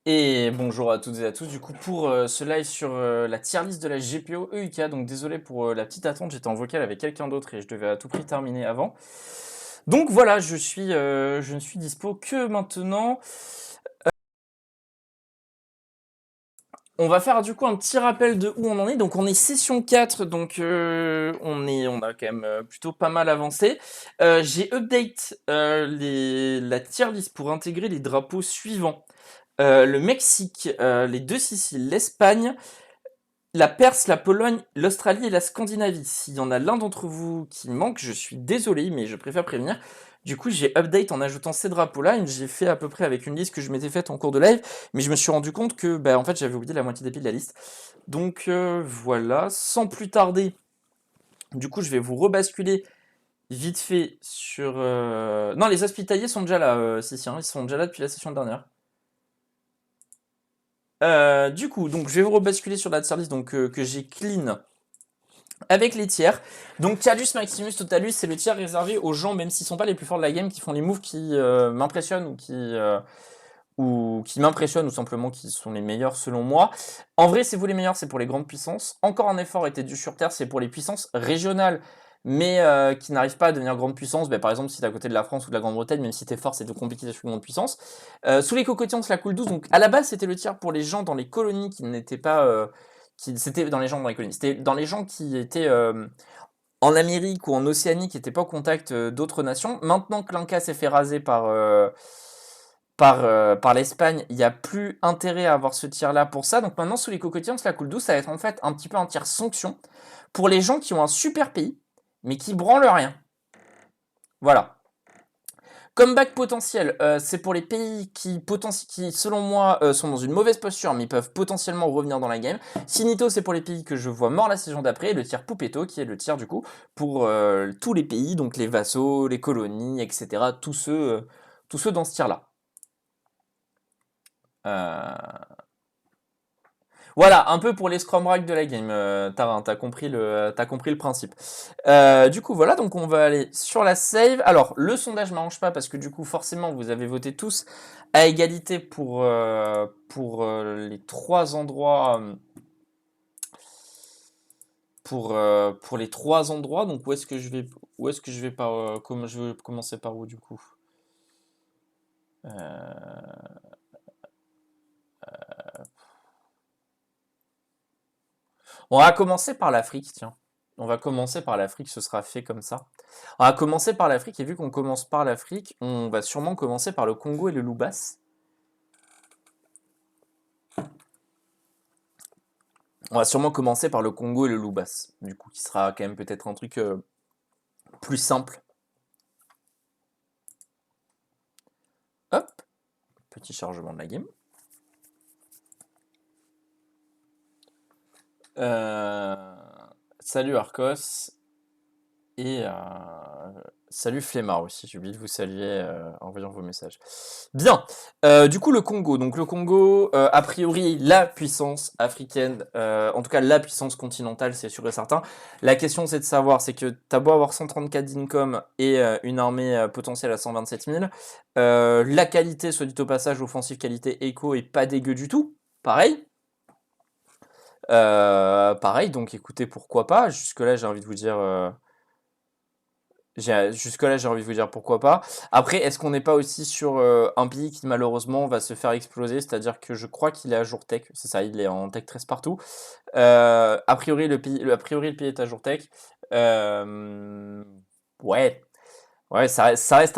Et bonjour à toutes et à tous, du coup pour ce live sur la tier list de la GPO EUK, donc désolé pour la petite attente, j'étais en vocal avec quelqu'un d'autre et je devais à tout prix terminer avant. Donc voilà, je ne suis dispo que maintenant. On va faire du coup un petit rappel de où on en est. Donc on est session 4, donc on a quand même plutôt pas mal avancé. J'ai update la tier list pour intégrer les drapeaux suivants. Le Mexique, les deux Siciles, l'Espagne, la Perse, la Pologne, l'Australie et la Scandinavie. S'il y en a l'un d'entre vous qui manque, je suis désolé, mais je préfère prévenir. Du coup, j'ai update en ajoutant ces drapeaux-là. J'ai fait à peu près avec une liste que je m'étais faite en cours de live, mais je me suis rendu compte que, bah, en fait, j'avais oublié la moitié des piles de la liste. Donc voilà, sans plus tarder, du coup, je vais vous rebasculer vite fait sur. Non, les hospitaliers sont déjà là, si, hein, ils sont déjà là depuis la session dernière. Du coup, donc je vais vous rebasculer sur la service donc que j'ai clean avec les tiers. Donc Tialus, Maximus, Totalus, c'est le tiers réservé aux gens, même s'ils sont pas les plus forts de la game, qui font les moves qui m'impressionnent ou qui m'impressionnent ou simplement qui sont les meilleurs selon moi. En vrai, c'est vous les meilleurs, c'est pour les grandes puissances. Encore un effort était dû sur Terre, c'est pour les puissances régionales, mais qui n'arrivent pas à devenir grandes puissances. Par exemple, si t'es à côté de la France ou de la Grande-Bretagne, même si t'es fort, c'est compliqué d'être une grande puissance. Sous les cocotillons, c'est la cool 12. Donc à la base, c'était le tiers pour les gens dans les colonies qui n'étaient pas... c'était dans les gens dans les colonies. C'était dans les gens qui étaient en Amérique ou en Océanie, qui n'étaient pas au contact d'autres nations. Maintenant que l'Inca s'est fait raser par l'Espagne, il n'y a plus intérêt à avoir ce tir-là pour ça. Donc maintenant, sous les cocotiers, la coule douce, ça va être en fait un petit peu un tir sanction pour les gens qui ont un super pays, mais qui branlent rien. Voilà. Comeback potentiel, c'est pour les pays qui selon moi, sont dans une mauvaise posture, mais peuvent potentiellement revenir dans la game. Sinito, c'est pour les pays que je vois morts la saison d'après. Et le tir Poupetto, qui est le tir du coup pour tous les pays, donc les vassaux, les colonies, etc. Tous ceux dans ce tir-là. Euh, Voilà, un peu pour les scrum racks de la game, Tarin, t'as compris le principe. Du coup, voilà, donc on va aller sur la save. Alors, le sondage m'arrange pas parce que du coup, forcément, vous avez voté tous à égalité pour les trois endroits. Pour les trois endroits, donc où est-ce que je vais comment je vais commencer par où du coup? Euh, On va commencer par l'Afrique, tiens. On va commencer par l'Afrique, ce sera fait comme ça. On va commencer par l'Afrique, et vu qu'on commence par l'Afrique, on va sûrement commencer par le Congo et le Loubas. On va sûrement commencer par le Congo et le Loubas, du coup, qui sera quand même peut-être un truc plus simple. Hop, petit chargement de la game. Euh, Salut Arcos. Et salut Flemmard aussi, j'ai oublié de vous saluer en voyant vos messages. Bien, du coup le Congo. Donc le Congo, a priori la puissance africaine, en tout cas la puissance continentale, c'est sûr et certain. La question c'est de savoir, c'est que t'as beau avoir 134 d'income et une armée potentielle à 127 000, la qualité, soit dit au passage, offensive qualité écho est pas dégueu du tout. Pareil. Pareil, donc écoutez, pourquoi pas. Jusque-là, j'ai envie de vous dire... Jusque-là, j'ai envie de vous dire pourquoi pas. Après, est-ce qu'on n'est pas aussi sur un pays qui malheureusement va se faire exploser? C'est-à-dire que je crois qu'il est à jour tech. C'est ça, il est en tech 13 partout. A priori, le pays est à jour tech. Euh, ouais, ouais, ça reste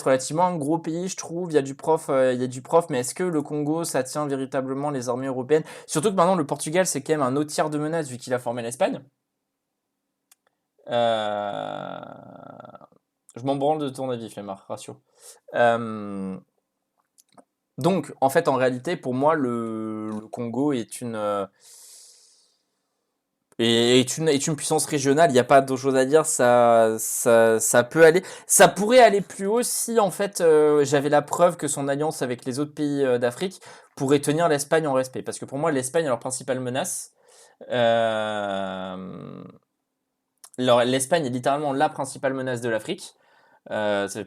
relativement un gros pays, je trouve. Il y a du prof, mais est-ce que le Congo, ça tient véritablement les armées européennes? Surtout que maintenant, le Portugal, c'est quand même un autre tiers de menace vu qu'il a formé l'Espagne. Euh, Je m'en branle de ton avis, Flemmard, ratio. Euh, donc, en fait, en réalité, pour moi, le Congo est une puissance régionale. Il n'y a pas d'autre chose à dire. Ça peut aller. Ça pourrait aller plus haut si, en fait, j'avais la preuve que son alliance avec les autres pays d'Afrique pourrait tenir l'Espagne en respect. Parce que pour moi, l'Espagne est leur principale menace. Euh, L'Espagne est littéralement la principale menace de l'Afrique. Ça fait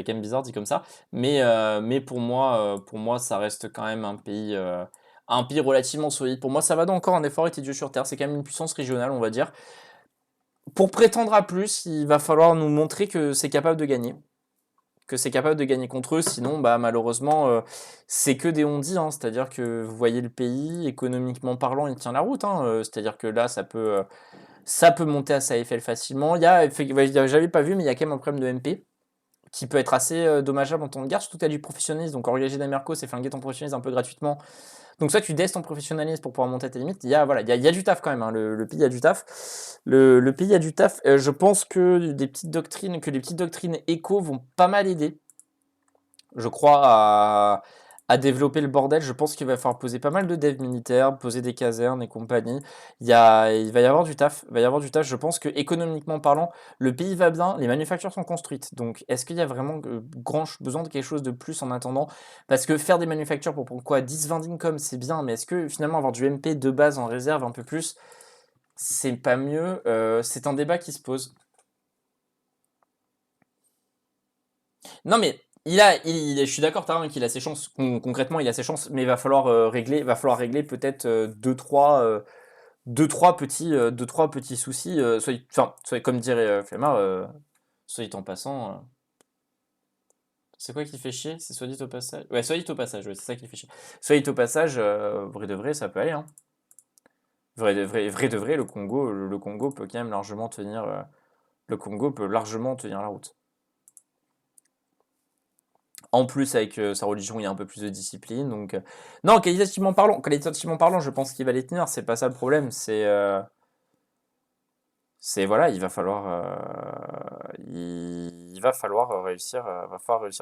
quand même bizarre dit comme ça. Mais pour moi, ça reste quand même un pays relativement solide. Pour moi, ça va dans encore un effort était Dieu sur terre. C'est quand même une puissance régionale, on va dire. Pour prétendre à plus, il va falloir nous montrer que c'est capable de gagner. Que c'est capable de gagner contre eux, sinon, bah, malheureusement, c'est que des on-dit, hein. C'est-à-dire que vous voyez le pays, économiquement parlant, il tient la route, hein. C'est-à-dire que là, ça peut monter à sa Eiffel facilement. J'avais pas vu, mais il y a quand même un problème de MP qui peut être assez dommageable en temps de guerre, surtout que tu as du professionnalisme. Donc, engager des mercos, c'est flinguer ton professionnalisme un peu gratuitement. Donc, soit tu destes ton professionnalisme pour pouvoir monter à tes limites. Voilà, il y a du taf quand même, hein. Le pays a du taf. Le pays a du taf. Je pense que les petites doctrines éco vont pas mal aider, je crois, à développer le bordel. Je pense qu'il va falloir poser pas mal de devs militaires, poser des casernes et compagnie. Il va y avoir du taf. Il va y avoir du taf. Je pense que économiquement parlant, le pays va bien, les manufactures sont construites. Donc, est-ce qu'il y a vraiment besoin de quelque chose de plus en attendant? Parce que faire des manufactures pour pourquoi 10-20 d'income, c'est bien, mais est-ce que finalement avoir du MP de base en réserve un peu plus, c'est pas mieux? C'est un débat qui se pose. Non, mais je suis d'accord, t'as raison qu'il a ses chances. Concrètement, il a ses chances, mais va falloir régler peut-être deux, trois petits soucis. Comme dirait Flemmard, soit dit en passant. C'est quoi qui fait chier? C'est soit dit au passage. Ouais, soit dit au passage, ouais, c'est ça qui fait chier. Soit dit au passage, vrai de vrai, ça peut aller, hein. Vrai de vrai, le Congo peut quand même largement tenir. Le Congo peut largement tenir la route. En plus, avec sa religion, il y a un peu plus de discipline. Donc, non, qualitativement parlant, je pense qu'il va les tenir. C'est pas ça le problème. Voilà, il va falloir réussir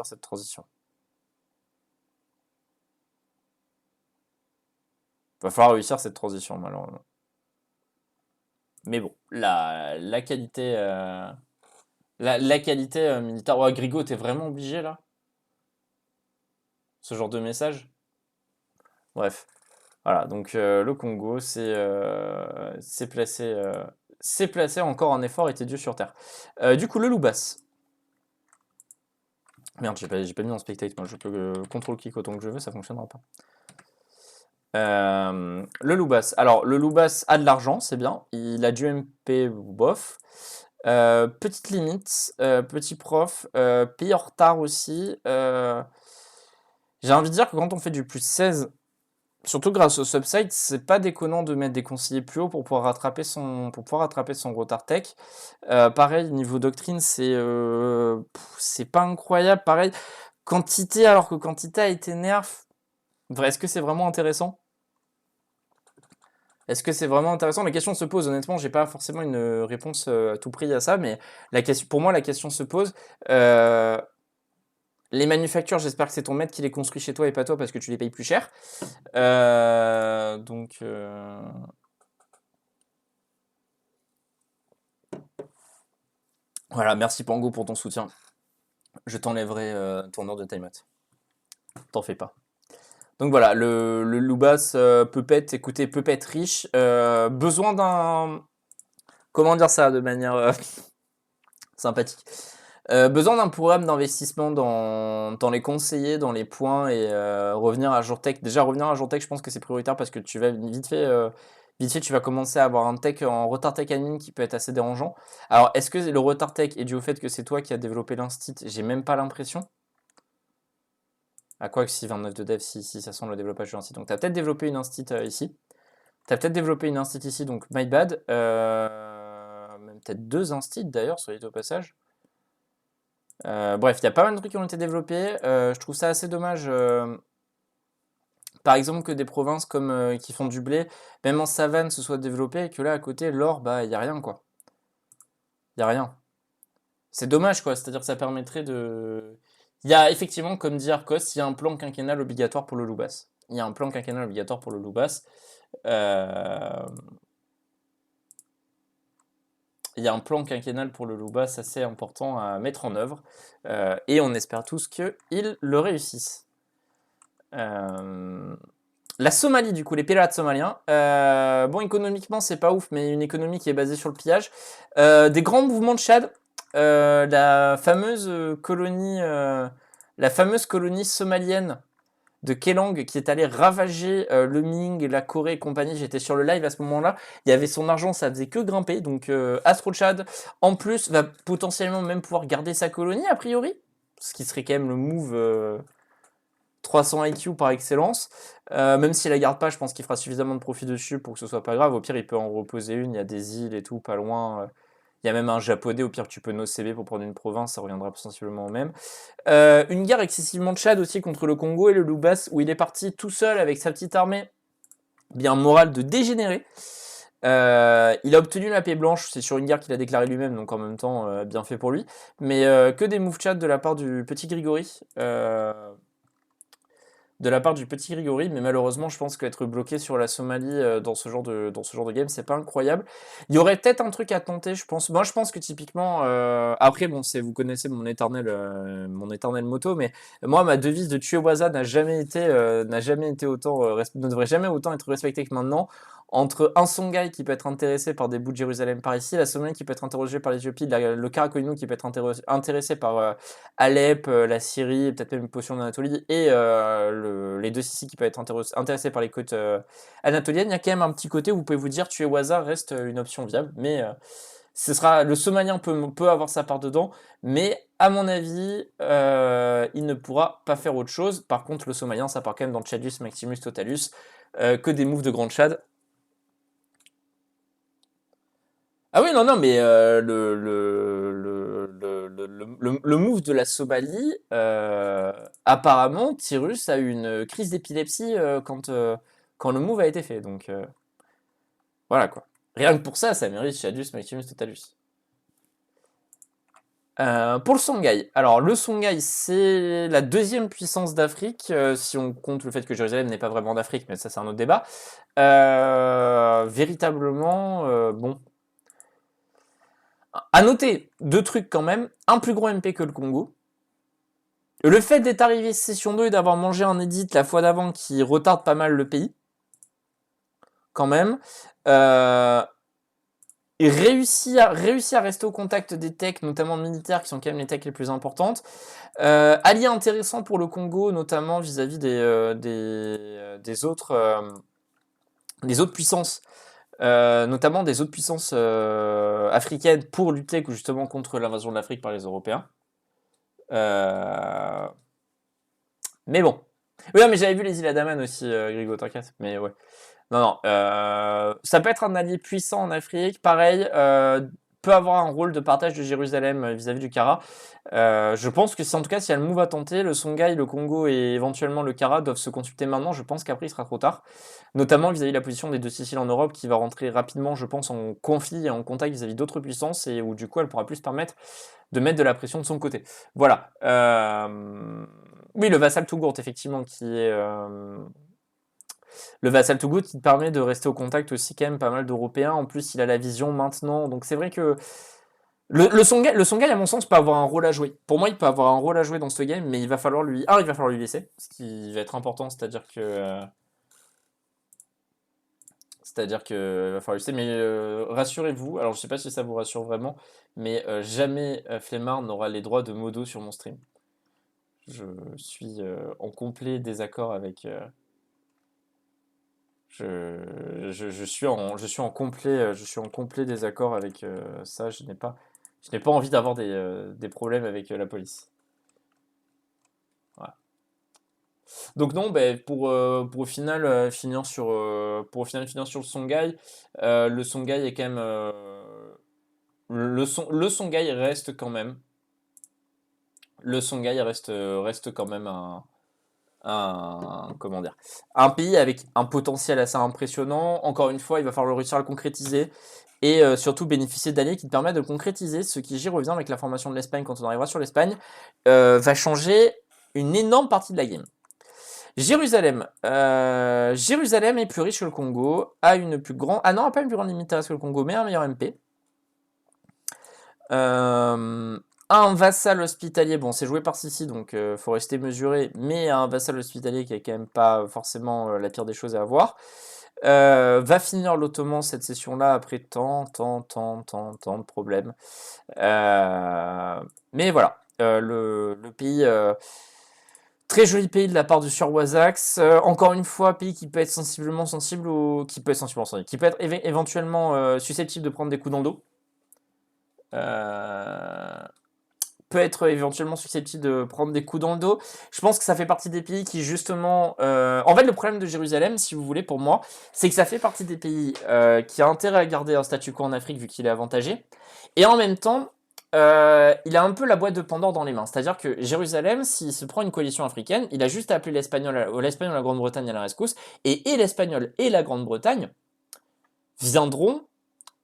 cette transition. Va falloir réussir cette transition, malheureusement. Mais bon, la qualité, la qualité militaire. Ouais, Grigo, t'es vraiment obligé là? Ce genre de message? Bref. Voilà, donc le Congo, c'est placé encore en effort, était Dieu sur terre. Du coup, le Loubas. Merde, j'ai pas mis en spectate, moi je peux contrôle-clic autant que je veux, ça fonctionnera pas. Le Loubas. Alors, le Loubas a de l'argent, c'est bien. Il a du MP, bof. Petite limite, petit prof, pays en retard aussi. J'ai envie de dire que quand on fait du plus 16, surtout grâce au subside, c'est pas déconnant de mettre des conseillers plus hauts pour pouvoir rattraper son retard tech. Pareil, niveau doctrine, c'est pas incroyable. Pareil, quantité, alors que quantité a été nerf. Est-ce que c'est vraiment intéressant? Est-ce que c'est vraiment intéressant? La question se pose, honnêtement, j'ai pas forcément une réponse à tout prix à ça, mais pour moi, la question se pose. Les manufactures, j'espère que c'est ton maître qui les construit chez toi et pas toi parce que tu les payes plus cher. Donc, voilà, merci Pango pour ton soutien. Je t'enlèverai ton heure de timeout. T'en fais pas. Donc voilà, le Loubas écoutez, peut être riche. Besoin d'un. Comment dire ça de manière sympathique? Besoin d'un programme d'investissement dans les conseillers, dans les points et revenir à jour tech. Déjà, revenir à jour tech, je pense que c'est prioritaire parce que tu vas vite fait, tu vas commencer à avoir un tech en retard tech admin qui peut être assez dérangeant. Alors, est-ce que le retard tech est dû au fait que c'est toi qui as développé l'instit? J'ai même pas l'impression. À quoi que si 29 de dev, si ça sent le développage de l'instit. Donc, tu as peut-être développé une instit ici. Tu as peut-être développé une instit ici, donc my bad. Même peut-être deux instits d'ailleurs, soit dit au passage. Bref, il y a pas mal de trucs qui ont été développés. Je trouve ça assez dommage. Par exemple, que des provinces comme qui font du blé, même en savane, se soient développées et que là, à côté, l'or, bah, il n'y a rien, quoi. Il n'y a rien. C'est dommage, quoi. C'est-à-dire que ça permettrait de. Il y a effectivement, comme dit Arcos, il y a un plan quinquennal obligatoire pour le Loubas. Il y a un plan quinquennal obligatoire pour le Loubas. Il y a un plan quinquennal pour le Loubas assez important à mettre en œuvre. Et on espère tous qu'ils le réussissent. La Somalie, du coup, les pirates somaliens. Bon, économiquement, c'est pas ouf, mais une économie qui est basée sur le pillage. Des grands mouvements de Tchad. la fameuse colonie somalienne de Kelang qui est allé ravager le Ming, la Corée et compagnie. J'étais sur le live à ce moment-là. Il y avait son argent, ça faisait que grimper. Donc AstroChad, en plus, va potentiellement même pouvoir garder sa colonie, a priori. Ce qui serait quand même le move 300 IQ par excellence. Même s'il la garde pas, je pense qu'il fera suffisamment de profit dessus pour que ce soit pas grave. Au pire, il peut en reposer une. Il y a des îles et tout, pas loin. Il y a même un japonais, au pire tu peux no-CB pour prendre une province, ça reviendra sensiblement au même. Une guerre excessivement Tchad aussi contre le Congo et le Lubas, où il est parti tout seul avec sa petite armée, bien morale de dégénéré. Il a obtenu la paix blanche, c'est sur une guerre qu'il a déclarée lui-même, donc en même temps, bien fait pour lui. Mais que des moves Tchad de la part du petit Grigori. Mais malheureusement, je pense qu'être bloqué sur la Somalie dans ce genre de game, c'est pas incroyable. Il y aurait peut-être un truc à tenter, je pense. Moi, je pense que typiquement, après, bon, vous connaissez mon éternel motto, mais moi, ma devise de tuer Waza n'a jamais été autant, ne devrait jamais autant être respectée que maintenant. Entre un Songhai qui peut être intéressé par des bouts de Jérusalem par ici, la Somalie qui peut être interrogée par l'Éthiopie, le Karakoinou qui peut être intéressé par Alep, la Syrie, peut-être même une potion d'Anatolie, et les deux Sissi qui peuvent être intéressés par les côtes anatoliennes. Il y a quand même un petit côté où vous pouvez vous dire tuer Waza reste une option viable, mais le Somalien peut avoir sa part dedans, mais à mon avis, il ne pourra pas faire autre chose. Par contre, le Somalien, ça part quand même dans Tchadus Maximus Totalus, que des moves de Grand Tchad. Ah oui, non, mais le move de la Somalie, apparemment, Tyrus a eu une crise d'épilepsie quand le move a été fait. Donc voilà quoi. Rien que pour ça, ça mérite Shadus Maximus Totalus. Pour le Songhai. Alors le Songhai, c'est la deuxième puissance d'Afrique, si on compte le fait que Jérusalem n'est pas vraiment d'Afrique, mais ça c'est un autre débat. Véritablement, bon. À noter, deux trucs quand même, un plus gros MP que le Congo. Le fait d'être arrivé session 2 et d'avoir mangé un edit la fois d'avant qui retarde pas mal le pays, quand même. Et réussit à rester au contact des techs, notamment militaires, qui sont quand même les techs les plus importantes. Allié intéressant pour le Congo, notamment vis-à-vis des autres puissances. Notamment des autres puissances africaines pour lutter justement contre l'invasion de l'Afrique par les Européens. Mais bon. Oui, non, mais j'avais vu les îles Andaman aussi, Grigo, t'inquiète. Mais ouais. Non. Ça peut être un allié puissant en Afrique. Pareil, peut avoir un rôle de partage de Jérusalem vis-à-vis du Kara. Je pense que en tout cas, s'il y a le move à tenter, le Songhai, le Congo et éventuellement le Kara doivent se consulter maintenant. Je pense qu'après, il sera trop tard. Notamment vis-à-vis de la position des deux Siciles en Europe qui va rentrer rapidement, je pense, en conflit et en contact vis-à-vis d'autres puissances et où du coup, elle pourra plus se permettre de mettre de la pression de son côté. Voilà. Oui, le vassal Tougourt, effectivement, qui est... Le vassal Tougourt qui permet de rester au contact aussi quand même pas mal d'Européens. En plus, il a la vision maintenant. Donc c'est vrai que le Songhai, à mon sens, peut avoir un rôle à jouer. Pour moi, il peut avoir un rôle à jouer dans ce game, mais il va falloir lui laisser, ce qui va être important, c'est-à-dire que va falloir laisser. Mais rassurez-vous, alors je sais pas si ça vous rassure vraiment, mais jamais Flemmard n'aura les droits de modo sur mon stream. Je suis en complet désaccord avec. Je suis en complet désaccord avec ça. Je n'ai pas envie d'avoir des problèmes avec la police. Voilà. Donc non, pour au final finir sur le Songhai, le Songhai est quand même le Songhai reste quand même quand même comment dire, un pays avec un potentiel assez impressionnant. Encore une fois, il va falloir réussir à le concrétiser et surtout bénéficier d'années qui te permettent de le concrétiser, ce qui, j'y reviens avec la formation de l'Espagne quand on arrivera sur l'Espagne, va changer une énorme partie de la game. Jérusalem est plus riche que le Congo, a pas une plus grande limite que le Congo, mais un meilleur MP. Un vassal hospitalier, bon c'est joué par Sissi donc faut rester mesuré, mais un vassal hospitalier qui est quand même pas forcément la pire des choses à avoir. Va finir l'Ottoman cette session-là après tant de problèmes. Mais voilà, le pays, très joli pays de la part du Sur Wazax. Encore une fois, pays qui peut être sensiblement sensible qui peut être sensiblement sensible, qui peut être éventuellement susceptible de prendre des coups dans le dos. Peut être éventuellement susceptible de prendre des coups dans le dos. Je pense que ça fait partie des pays qui justement... En fait, le problème de Jérusalem, si vous voulez, pour moi, c'est que ça fait partie des pays qui a intérêt à garder un statu quo en Afrique vu qu'il est avantagé. Et en même temps, il a un peu la boîte de Pandore dans les mains. C'est-à-dire que Jérusalem, s'il se prend une coalition africaine, il a juste à appeler l'Espagnol ou la Grande-Bretagne à la rescousse, et l'Espagnol et la Grande-Bretagne viendront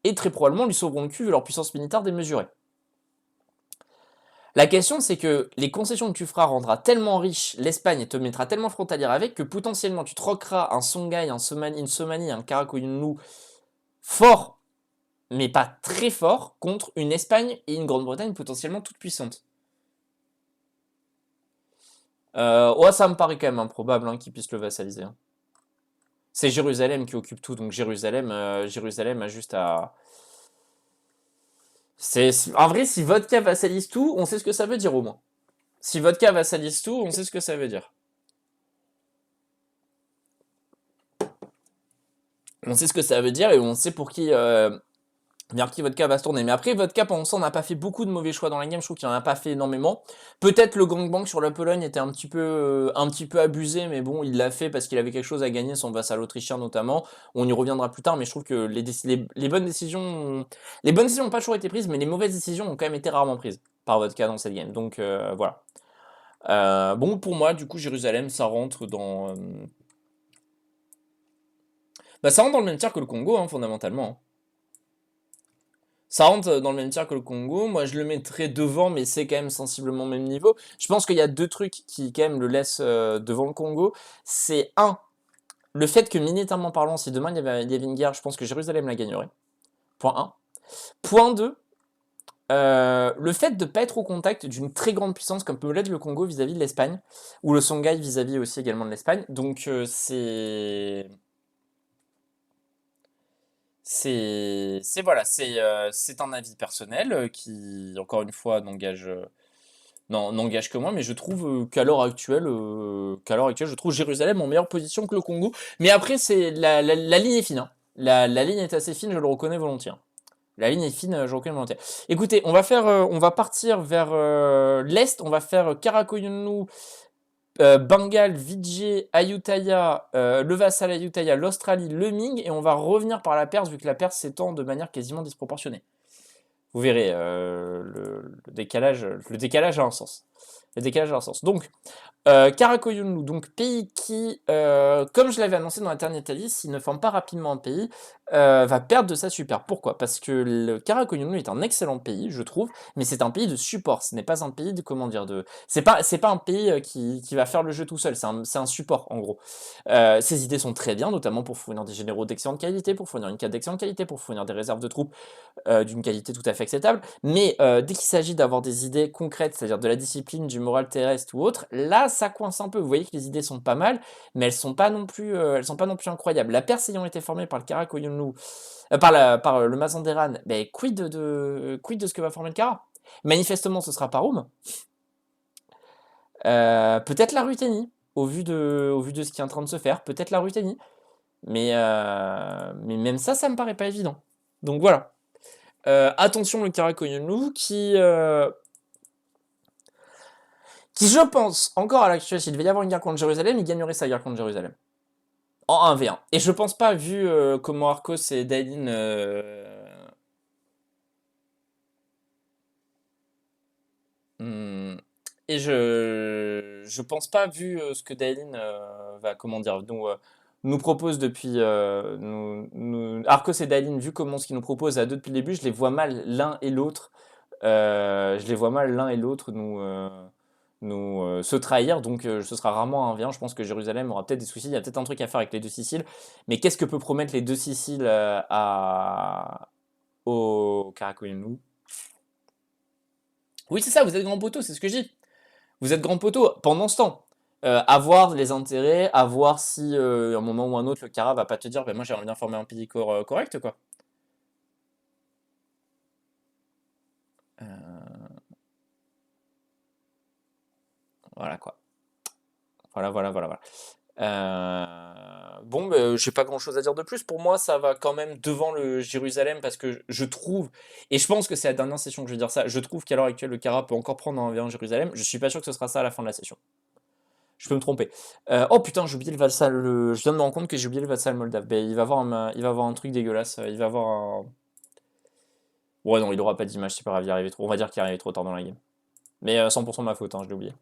et très probablement lui sauveront le cul vu leur puissance militaire démesurée. La question, c'est que les concessions que tu feras rendra tellement riche l'Espagne et te mettra tellement frontalière avec que potentiellement tu troqueras un Songhai, une Somani, un Karakoyunlu fort, mais pas très fort, contre une Espagne et une Grande-Bretagne potentiellement toute puissantes. Ouais, ça me paraît quand même improbable hein, qu'ils puissent le vassaliser. Hein. C'est Jérusalem qui occupe tout, donc Jérusalem a juste à... En vrai, si Vodka vassalise tout, on sait ce que ça veut dire au moins. Si Vodka vassalise tout, on sait ce que ça veut dire. On sait ce que ça veut dire et on sait pour qui... vers qui Vodka va se tourner. Mais après, Vodka, pendant ça, on n'a pas fait beaucoup de mauvais choix dans la game. Je trouve qu'il n'en a pas fait énormément. Peut-être le gangbang sur la Pologne était un petit peu abusé, mais bon, il l'a fait parce qu'il avait quelque chose à gagner, son vassal autrichien notamment. On y reviendra plus tard, mais je trouve que les bonnes décisions... Les bonnes décisions n'ont pas toujours été prises, mais les mauvaises décisions ont quand même été rarement prises par Vodka dans cette game. Donc voilà. Bon, pour moi, du coup, Jérusalem, ça rentre dans... Bah, ça rentre dans le même tiers que le Congo, hein, fondamentalement. Hein. Ça rentre dans le même tiers que le Congo. Moi, je le mettrais devant, mais c'est quand même sensiblement au même niveau. Je pense qu'il y a deux trucs qui, quand même, le laissent devant le Congo. C'est un, le fait que, militairement parlant, si demain il y avait une guerre, je pense que Jérusalem la gagnerait. Point 1. Point 2, le fait de ne pas être au contact d'une très grande puissance comme peut l'être le Congo vis-à-vis de l'Espagne, ou le Songhai vis-à-vis aussi également de l'Espagne. Donc, voilà, c'est un avis personnel qui, encore une fois, n'engage que moi, mais je trouve qu'à l'heure actuelle, je trouve Jérusalem en meilleure position que le Congo. Mais après, c'est la ligne est fine. Hein. La ligne est assez fine, je le reconnais volontiers. Hein. La ligne est fine, je le reconnais volontiers. Écoutez, on va partir vers l'est. On va faire Karakoyunlu, Bengale, Vijay, Ayutthaya, le vassal Ayutthaya, l'Australie, le Ming, et on va revenir par la Perse, vu que la Perse s'étend de manière quasiment disproportionnée. Vous verrez, le décalage a un sens. Le décalage a un sens. Donc, Karakoyunlu, donc pays qui, comme je l'avais annoncé dans la dernière Italie, s'il ne forme pas rapidement un pays, va perdre de sa super. Pourquoi? Parce que le Karakoyunlu est un excellent pays, je trouve, mais c'est un pays de support. Ce n'est pas un pays de, comment dire, c'est pas un pays qui va faire le jeu tout seul. C'est un support, en gros. Ses idées sont très bien, notamment pour fournir des généraux d'excellente qualité, pour fournir une cadre d'excellente qualité, pour fournir des réserves de troupes d'une qualité tout à fait acceptable, mais dès qu'il s'agit d'avoir des idées concrètes, c'est-à-dire de la discipline, du moral terrestre ou autre, là ça coince un peu. Vous voyez que les idées sont pas mal, mais elles sont pas non plus incroyables. La Perse ayant été formée par le Karakoyunlu, par le Mazanderan, ben, quid de ce que va former le Kara? Manifestement, ce sera pas Rome. Peut-être la Ruthénie, au vu de ce qui est en train de se faire, peut-être la Ruthénie. Mais même ça me paraît pas évident. Donc voilà. Attention le Karakoyunlu qui je pense, encore à l'actuel, s'il devait y avoir une guerre contre Jérusalem, il gagnerait sa guerre contre Jérusalem. En 1v1. Et je pense pas, vu comment Arcos et Dailin... Et je pense pas, vu ce que Dailin va, comment dire, nous propose depuis... Arcos et Dailin, vu comment ce qu'ils nous proposent à deux depuis le début, je les vois mal l'un et l'autre. Se trahir, donc ce sera rarement un 1v1. Je pense que Jérusalem aura peut-être des soucis, il y a peut-être un truc à faire avec les deux Siciles, mais qu'est-ce que peut promettre les deux Siciles au Karakoyunlu? Oui, c'est ça, vous êtes grand poteau, c'est ce que je dis. Vous êtes grand poteau pendant ce temps. À voir les intérêts, à voir si à un moment ou un autre le Cara va pas te dire, moi j'aimerais bien former un pays correct quoi. Euh, voilà quoi. Voilà. Bon, j'ai pas grand chose à dire de plus. Pour moi, ça va quand même devant le Jérusalem parce que je trouve, et je pense que c'est la dernière session que je vais dire ça, je trouve qu'à l'heure actuelle, le Cara peut encore prendre un V1 Jérusalem. Je suis pas sûr que ce sera ça à la fin de la session. Je peux me tromper. Oh putain, j'ai oublié le Vassal. Je viens de me rendre compte que j'ai oublié le Vassal Moldave. Il va avoir un truc dégueulasse. Il va avoir un. Ouais, non, il aura pas d'image, c'est pas grave, il est arrivé trop. On va dire qu'il est arrivé trop tard dans la game. Mais 100% ma faute, hein, je l'ai oublié.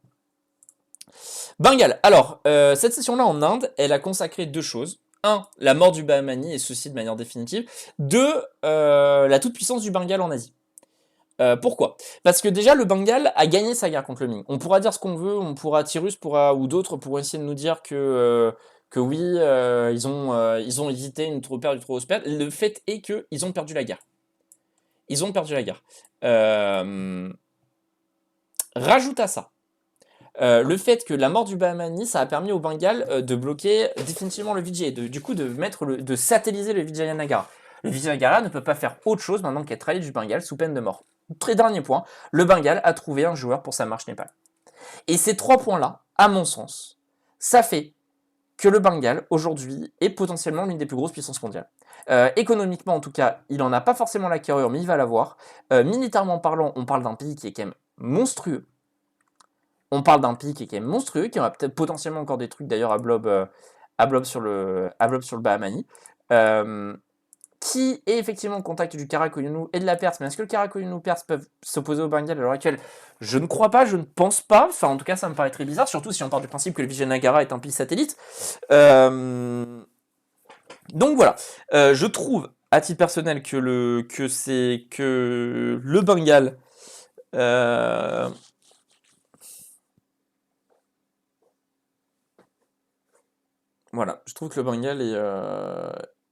Bengale. Alors, cette session-là en Inde, elle a consacré deux choses. Un, la mort du Bahmani, et ceci de manière définitive. Deux, la toute-puissance du Bengale en Asie. Pourquoi? Parce que déjà, le Bengale a gagné sa guerre contre le Ming. On pourra dire ce qu'on veut, Tyrus pourra, ou d'autres pourront essayer de nous dire que oui, ils ont évité une trop perte du trop spell. Le fait est qu'ils ont perdu la guerre. Ils ont perdu la guerre. Rajoute à ça le fait que la mort du Bahmani, ça a permis au Bengale de bloquer définitivement le Vijay, du coup de satelliser le Vijayanagara. Le Vijayanagara ne peut pas faire autre chose maintenant qu'être allié du Bengale sous peine de mort. Très dernier point, le Bengale a trouvé un joueur pour sa marche Népal. Et ces trois points-là, à mon sens, ça fait que le Bengale, aujourd'hui, est potentiellement l'une des plus grosses puissances mondiales. Économiquement, en tout cas, il n'en a pas forcément la carrure, mais il va l'avoir. Militairement parlant, on parle d'un pays qui est quand même monstrueux. On parle d'un pays qui est quand même monstrueux, qui aura peut-être potentiellement encore des trucs d'ailleurs à blob sur le Bahmani. Qui est effectivement en contact du Karakoyunlu et de la Perse. Mais est-ce que le Karakoyunlu Perse peuvent s'opposer au Bengale à l'heure actuelle? Je ne crois pas, je ne pense pas. Enfin, en tout cas, ça me paraît très bizarre, surtout si on part du principe que le Vijayanagara est un pays satellite. Donc voilà, je trouve à titre personnel que le Bengale voilà, je trouve que le Bengale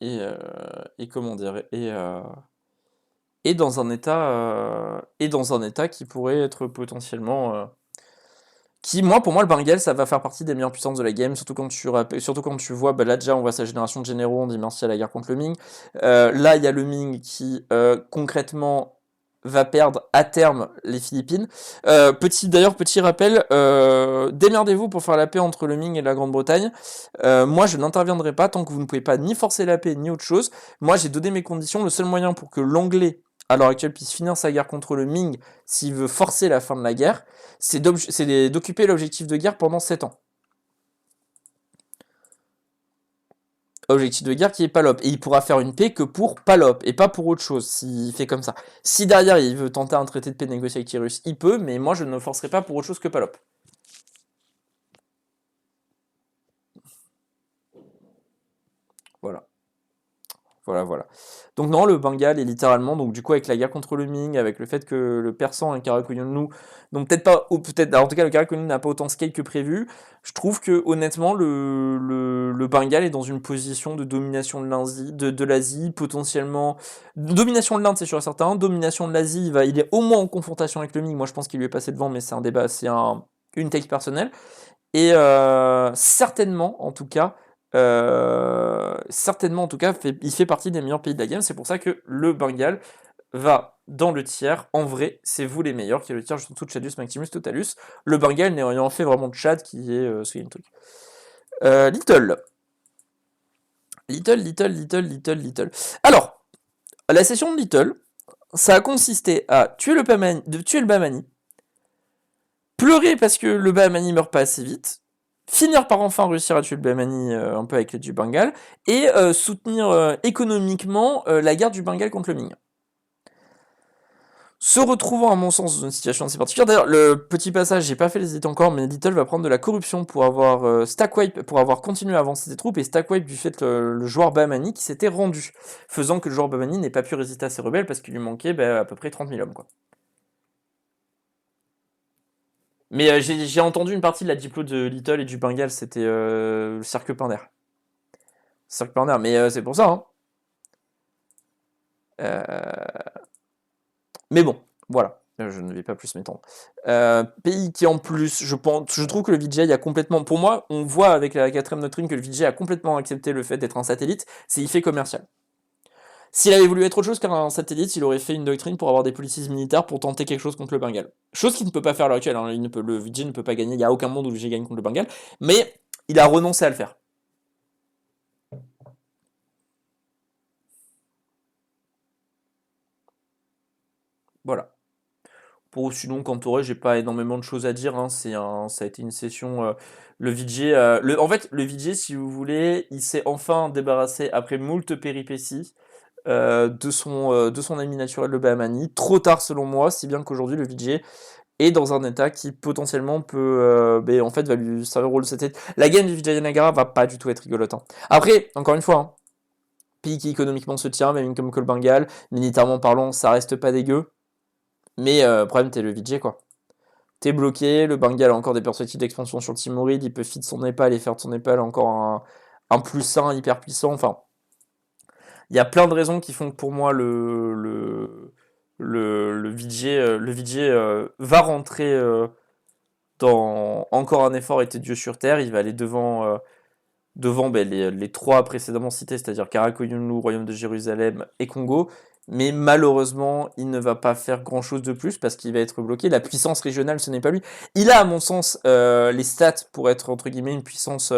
est comment dire, est dans un état qui pourrait être potentiellement pour moi, le Bengale, ça va faire partie des meilleures puissances de la game, surtout quand tu vois, là déjà, on voit sa génération de généraux, on dit merci à la guerre contre le Ming. Là, il y a le Ming qui, concrètement, va perdre à terme les Philippines. Petit rappel, démerdez-vous pour faire la paix entre le Ming et la Grande-Bretagne. Moi, je n'interviendrai pas tant que vous ne pouvez pas ni forcer la paix, ni autre chose. Moi, j'ai donné mes conditions. Le seul moyen pour que l'Anglais, à l'heure actuelle, puisse finir sa guerre contre le Ming, s'il veut forcer la fin de la guerre, c'est d'occuper l'objectif de guerre pendant 7 ans. Objectif de guerre qui est Palop. Et il pourra faire une paix que pour Palop, et pas pour autre chose, s'il fait comme ça. Si derrière il veut tenter un traité de paix négocié avec Tyrus, il peut, mais moi je ne forcerai pas pour autre chose que Palop. Voilà. Voilà. Donc non, le Bengale est littéralement, donc du coup avec la guerre contre le Ming, avec le fait que le Persan et le Karakoyunlu, donc peut-être pas, ou peut-être, en tout cas le Karakoyunlu n'a pas autant scale que prévu, je trouve que honnêtement le Bengale est dans une position de domination de l'Asie, potentiellement, domination de l'Inde c'est sûr et certain, domination de l'Asie, il est au moins en confrontation avec le Ming, moi je pense qu'il lui est passé devant, mais c'est un débat, une take personnelle, et certainement en tout cas, il fait partie des meilleurs pays de la game. C'est pour ça que le Bengale va dans le tiers. En vrai, c'est vous les meilleurs, qui est le tiers juste en dessous de Chadius Maximus Totalus. Le Bengale n'ayant fait vraiment de Chad qui est ce truc. Little. Alors, la session de Little, ça a consisté à tuer le Bahmani, pleurer parce que le Bahmani meurt pas assez vite, finir par enfin réussir à tuer le Bahmani un peu avec l'aide du Bengale, et soutenir économiquement la guerre du Bengale contre le Ming. Se retrouvant à mon sens dans une situation assez particulière, d'ailleurs le petit passage, j'ai pas fait les états encore, mais Little va prendre de la corruption pour avoir stackwipe, pour avoir continué à avancer ses troupes, et stackwipe du fait le joueur Bahmani qui s'était rendu, faisant que le joueur Bahmani n'ait pas pu résister à ses rebelles parce qu'il lui manquait à peu près 30 000 hommes quoi. Mais j'ai entendu une partie de la diplo de Little et du Bengale, c'était le Cirque Pinder. Cirque Pinder, mais c'est pour ça. Hein. Mais bon, voilà. Je ne vais pas plus m'étendre. Pays qui en plus, je trouve que le VJ a complètement, pour moi, on voit avec la 4ème doctrine que le VJ a complètement accepté le fait d'être un satellite, c'est effet commercial. S'il avait voulu être autre chose qu'un satellite, il aurait fait une doctrine pour avoir des policies militaires pour tenter quelque chose contre le Bengale. Chose qu'il ne peut pas faire à l'heure actuelle, hein. Le VJ ne peut pas gagner, il n'y a aucun monde où le VJ gagne contre le Bengale, mais il a renoncé à le faire. Voilà. Pour sinon, Cantoré, j'ai pas énormément de choses à dire, hein. Ça a été une session. Le VJ, en fait, le VJ, si vous voulez, il s'est enfin débarrassé après moult péripéties de son ami naturel, le Bahamani. Trop tard, selon moi, si bien qu'aujourd'hui, le VJ est dans un état qui potentiellement peut, en fait, va lui servir au rôle de satellite. La game du Vijay Nagara va pas du tout être rigolote, hein. Après, encore une fois, hein, pays qui économiquement se tient, même comme que le Bengale, militairement parlant, ça reste pas dégueu. Mais problème, t'es le VJ, quoi. T'es bloqué, le Bengale a encore des perspectives d'expansion sur le Timoride, il peut feed son Népal et faire de son Népal encore un plus 1 hyper puissant. Enfin, il y a plein de raisons qui font que pour moi le VJ va rentrer dans encore un effort était Dieu sur Terre. Il va aller devant les trois précédemment cités, c'est-à-dire Karakoyunlu, Royaume de Jérusalem et Congo. Mais malheureusement, il ne va pas faire grand-chose de plus parce qu'il va être bloqué. La puissance régionale, ce n'est pas lui. Il a, à mon sens, les stats pour être, entre guillemets, une puissance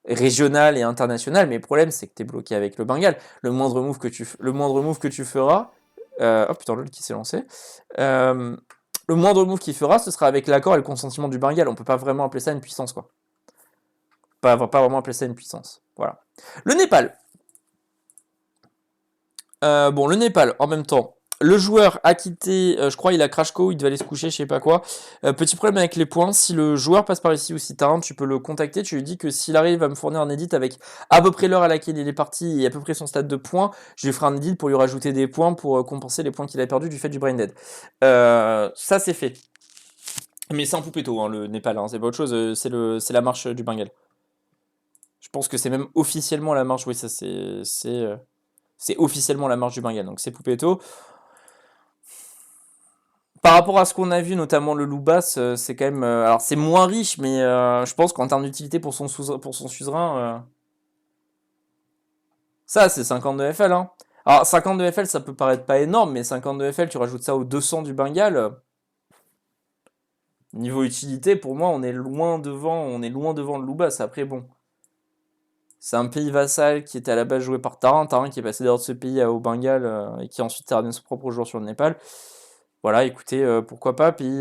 régionale et internationale. Mais le problème, c'est que tu es bloqué avec le Bengale. Le moindre move que tu feras... oh putain, l'autre qui s'est lancé. Le moindre move qu'il fera, ce sera avec l'accord et le consentement du Bengale. On peut pas vraiment appeler ça une puissance, quoi. Pas vraiment appeler ça une puissance. Voilà. Le Népal. Bon, le Népal, en même temps, le joueur a quitté, je crois il a crash co, il devait aller se coucher, je sais pas quoi. Petit problème avec les points, si le joueur passe par ici ou si t'as un, tu peux le contacter, tu lui dis que s'il arrive à me fournir un edit avec à peu près l'heure à laquelle il est parti et à peu près son stade de points, je lui ferai un edit pour lui rajouter des points pour compenser les points qu'il a perdus du fait du brain dead. Ça c'est fait. Mais c'est un poupetto, hein, le Népal, hein, c'est pas autre chose, c'est la marche du Bengale. Je pense que c'est même officiellement la marche, oui ça c'est officiellement la marche du Bengale, donc c'est Poupetto. Par rapport à ce qu'on a vu, notamment le Loubas, c'est quand même... alors c'est moins riche, mais je pense qu'en termes d'utilité pour son suzerain, ça c'est 50 de FL. Hein. Alors 50 de FL, ça peut paraître pas énorme, mais 50 de FL, tu rajoutes ça aux 200 du Bengale. Niveau utilité, pour moi, on est loin devant le Loubas. Après, bon, c'est un pays vassal qui était à la base joué par Tarin qui est passé d'ailleurs de ce pays au Bengale et qui ensuite a ramené son propre joueur sur le Népal. Voilà, écoutez, pourquoi pas, puis...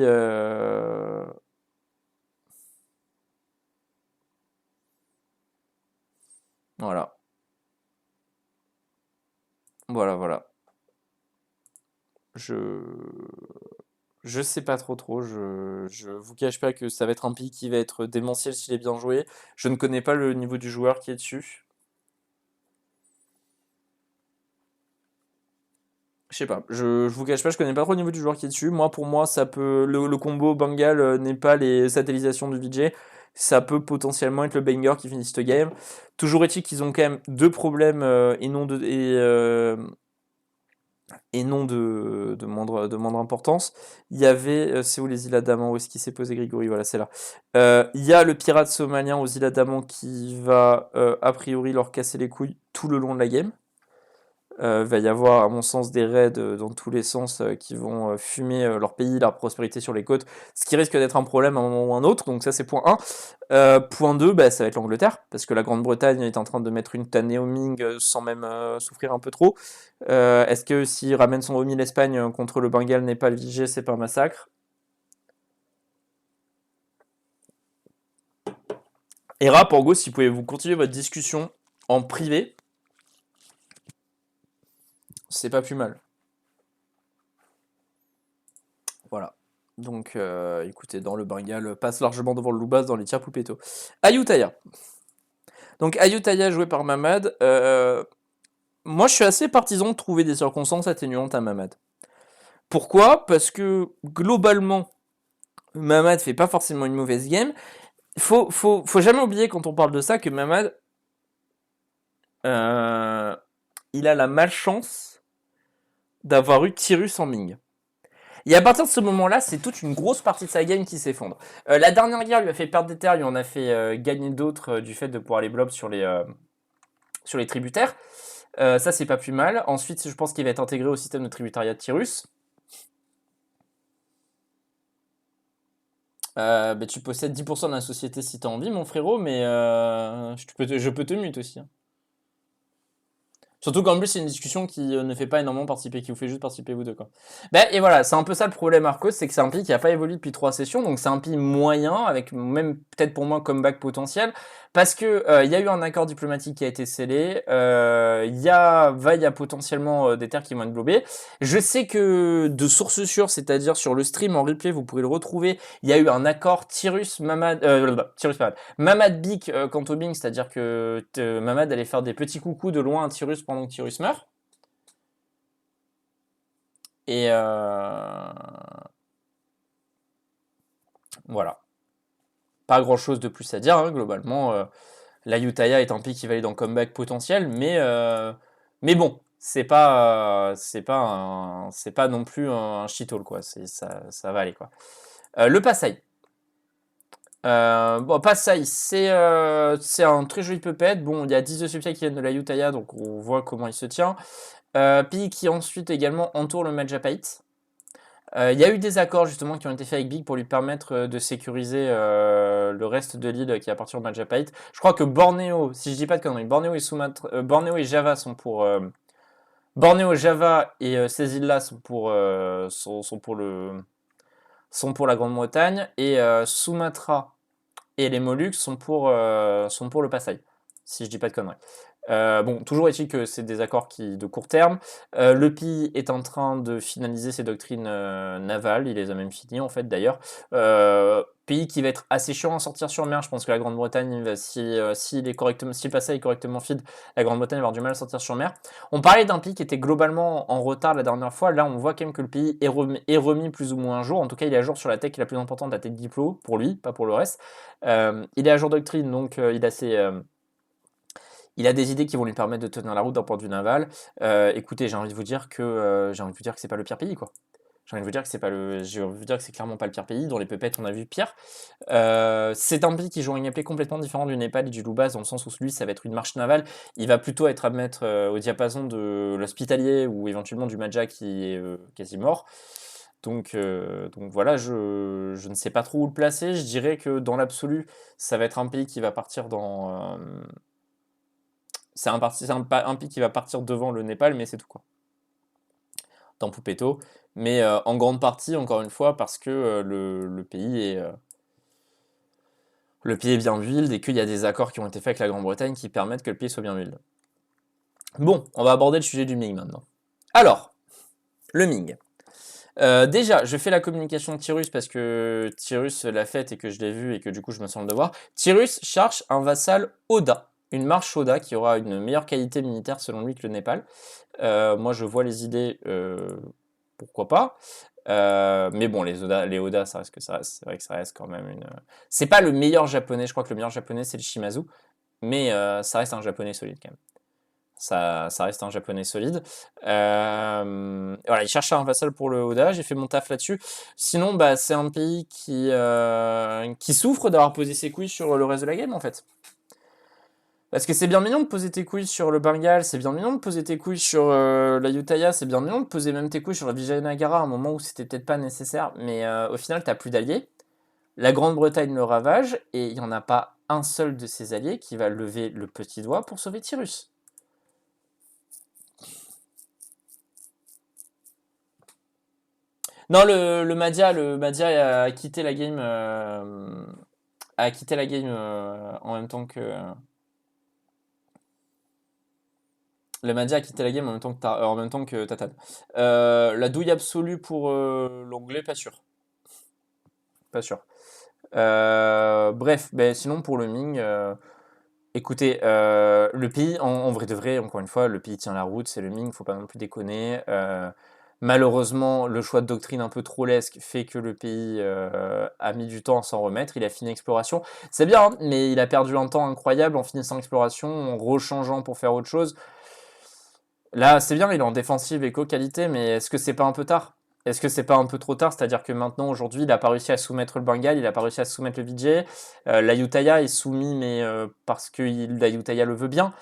voilà. Voilà. Je... Je sais pas trop. Je vous cache pas que ça va être un pays qui va être démentiel s'il est bien joué. Je ne connais pas le niveau du joueur qui est dessus. Je sais pas. Je vous cache pas, je connais pas trop le niveau du joueur qui est dessus. Moi, pour moi, ça peut. Le combo Bengal, Népal et satellisation du VJ, ça peut potentiellement être le banger qui finit cette game. Toujours est-il qu'ils ont quand même deux problèmes et non de moindre importance. Il y avait, c'est où les îles Adaman? Où est-ce qu'il s'est posé Grigori? Voilà, c'est là. Il y a le pirate somalien aux îles Adaman qui va a priori leur casser les couilles tout le long de la game. Va y avoir, à mon sens, des raids dans tous les sens qui vont fumer leur pays, leur prospérité sur les côtes, ce qui risque d'être un problème à un moment ou un autre, donc ça c'est point 1. Point 2, bah, ça va être l'Angleterre, parce que la Grande-Bretagne est en train de mettre une tannée au Ming sans même souffrir un peu trop. Est-ce que s'il ramène son homie l'Espagne contre le Bengale n'est pas le VG, c'est pas un massacre? Et Rap, en gros, si vous pouvez vous continuer votre discussion en privé, c'est pas plus mal. Voilà. Donc, écoutez, dans le Bengale, passe largement devant le Loubas dans les tirs Poupetto. Ayutthaya. Donc, Ayutthaya joué par Mamad. Moi, je suis assez partisan de trouver des circonstances atténuantes à Mamad. Pourquoi? Parce que, globalement, Mamad fait pas forcément une mauvaise game. Faut jamais oublier, quand on parle de ça, que Mamad, il a la malchance d'avoir eu Tyrus en Ming. Et à partir de ce moment-là, c'est toute une grosse partie de sa game qui s'effondre. La dernière guerre lui a fait perdre des terres, lui en a fait gagner d'autres du fait de pouvoir les blob sur les tributaires. Ça, c'est pas plus mal. Ensuite, je pense qu'il va être intégré au système de tributariat de Tyrus. Tu possèdes 10% de la société si t'as envie, mon frérot, mais je peux te mute aussi, hein. Surtout qu'en plus, c'est une discussion qui ne fait pas énormément participer, qui vous fait juste participer vous deux, quoi. Et voilà, c'est un peu ça le problème, Arcos, c'est que c'est un pays qui n'a pas évolué depuis 3 sessions, donc c'est un pays moyen, avec même peut-être pour moi comeback potentiel, parce que il y a eu un accord diplomatique qui a été scellé, il y a potentiellement des terres qui vont être globées. Je sais que de sources sûres, c'est-à-dire sur le stream en replay, vous pourrez le retrouver, il y a eu un accord Mamad Big quant au Bing, c'est-à-dire que Mamad allait faire des petits coucous de loin à Tyrus pendant que Tyrus meurt. Et voilà. Pas grand-chose de plus à dire, hein, globalement. La Utaya est un pick qui valide en comeback potentiel, mais bon, c'est pas non plus un shitall, quoi. Ça va aller, quoi. Le Pasai. Pasai, c'est un très joli puppet. Bon, il y a 10 de supply qui viennent de la Utaya, donc on voit comment il se tient. Puis qui ensuite également entoure le Majapahit. Il y a eu des accords justement qui ont été faits avec Big pour lui permettre de sécuriser le reste de l'île qui appartient au Majapahit. Je crois que Bornéo, si je dis pas de conneries, Bornéo et Java sont pour Bornéo, Java et ces îles-là sont pour la Grande-Bretagne et Sumatra et les Moluques sont pour le Pasai, si je dis pas de conneries. Toujours est-il que c'est des accords de court terme. Le pays est en train de finaliser ses doctrines navales, il les a même finies en fait d'ailleurs. Pays qui va être assez chiant à sortir sur mer, je pense que la Grande-Bretagne, si le passage est correctement feed, la Grande-Bretagne va avoir du mal à sortir sur mer. On parlait d'un pays qui était globalement en retard la dernière fois, là on voit quand même que le pays est remis plus ou moins à jour, en tout cas il est à jour sur la tech la plus importante, la tech diplo, pour lui, pas pour le reste. Il est à jour doctrine, donc il a des idées qui vont lui permettre de tenir la route d'un point de vue naval. Écoutez, j'ai envie de vous dire que c'est pas le pire pays, quoi. J'ai envie de vous dire que c'est clairement pas le pire pays. Dans les puppets, on a vu pire. C'est un pays qui joue un gameplay complètement différent du Népal et du Lubas, dans le sens où lui, ça va être une marche navale. Il va plutôt être à mettre au diapason de l'hospitalier ou éventuellement du Maja qui est quasi mort. Donc voilà, je ne sais pas trop où le placer. Je dirais que dans l'absolu, ça va être un pays qui va partir dans c'est un pic qui va partir devant le Népal, mais c'est tout, quoi. Dans Poupetto. Mais en grande partie, encore une fois, parce que le pays est bien build et qu'il y a des accords qui ont été faits avec la Grande-Bretagne qui permettent que le pays soit bien build. Bon, on va aborder le sujet du Ming maintenant. Alors, le Ming. Déjà, je fais la communication de Tyrus parce que Tyrus l'a faite et que je l'ai vu et que du coup je me sens le devoir. Tyrus cherche un vassal Oda, une marche Oda qui aura une meilleure qualité militaire selon lui que le Népal. Moi je vois les idées, pourquoi pas. Mais bon, les Oda, ça reste que ça reste. C'est vrai que ça reste quand même une. C'est pas le meilleur japonais, je crois que le meilleur japonais c'est le Shimazu, mais ça reste un japonais solide quand même. Ça reste un japonais solide. Voilà, il cherche un vassal pour le Oda, j'ai fait mon taf là-dessus. Sinon, c'est un pays qui souffre d'avoir posé ses couilles sur le reste de la game en fait. Parce que c'est bien mignon de poser tes couilles sur le Bengal, c'est bien mignon de poser tes couilles sur la Utaya, c'est bien mignon de poser même tes couilles sur la Vijayanagara à un moment où c'était peut-être pas nécessaire, mais au final t'as plus d'alliés. La Grande-Bretagne le ravage, et il n'y en a pas un seul de ses alliés qui va lever le petit doigt pour sauver Tyrus. Non, le Madia a quitté la game, en même temps que. Le Madia a quitté la game en même temps que Tatan. La douille absolue pour l'anglais, pas sûr. Pas sûr. Bref, sinon pour le Ming, écoutez, le pays, en vrai de vrai, encore une fois, le pays tient la route, c'est le Ming, faut pas non plus déconner. Malheureusement, le choix de doctrine un peu trollesque fait que le pays a mis du temps à s'en remettre. Il a fini l'exploration. C'est bien, hein, mais il a perdu un temps incroyable en finissant l'exploration, en rechangeant pour faire autre chose. Là, c'est bien, il est en défensive éco-qualité, mais est-ce que c'est pas un peu tard? Est-ce que c'est pas un peu trop tard? C'est-à-dire que maintenant, aujourd'hui, il a pas réussi à soumettre le Bengal, il a pas réussi à soumettre le Vijay. L'Ayutthaya est soumis, mais parce que l'Ayutthaya le veut bien.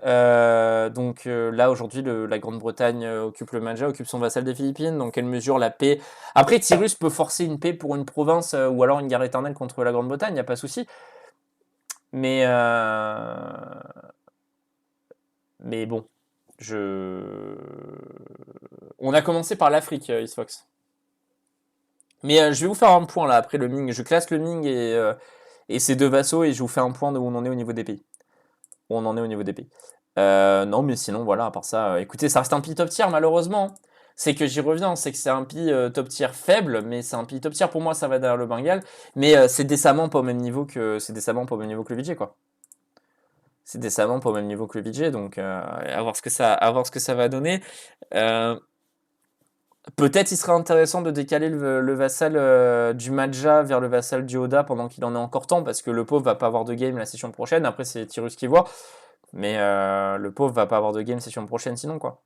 Donc là, aujourd'hui, la Grande-Bretagne occupe le Maja, occupe son vassal des Philippines. Dans quelle mesure la paix... Après, Cyrus peut forcer une paix pour une province ou alors une guerre éternelle contre la Grande-Bretagne, il n'y a pas de souci. Mais, mais bon, je... On a commencé par l'Afrique, Isfox. Mais je vais vous faire un point là après le Ming. Je classe le Ming et ses deux vassaux et je vous fais un point de où on en est au niveau des pays. Où on en est au niveau des pays. Non, mais sinon, voilà, à part ça, écoutez, ça reste un pays top tier malheureusement. C'est que j'y reviens, c'est que c'est un pays top tier faible, mais c'est un pays top tier pour moi, ça va derrière le Bengale. Mais c'est décemment pas au même niveau que le Vijay, quoi. C'est décemment pas au même niveau que le Vijay, donc à voir ce que ça va donner. Euh, Peut-être il serait intéressant de décaler le vassal du Maja vers le vassal du Oda pendant qu'il en est encore temps, parce que le pauvre va pas avoir de game la session prochaine. Après, c'est Tyrus qui voit, mais le pauvre va pas avoir de game session prochaine sinon, quoi.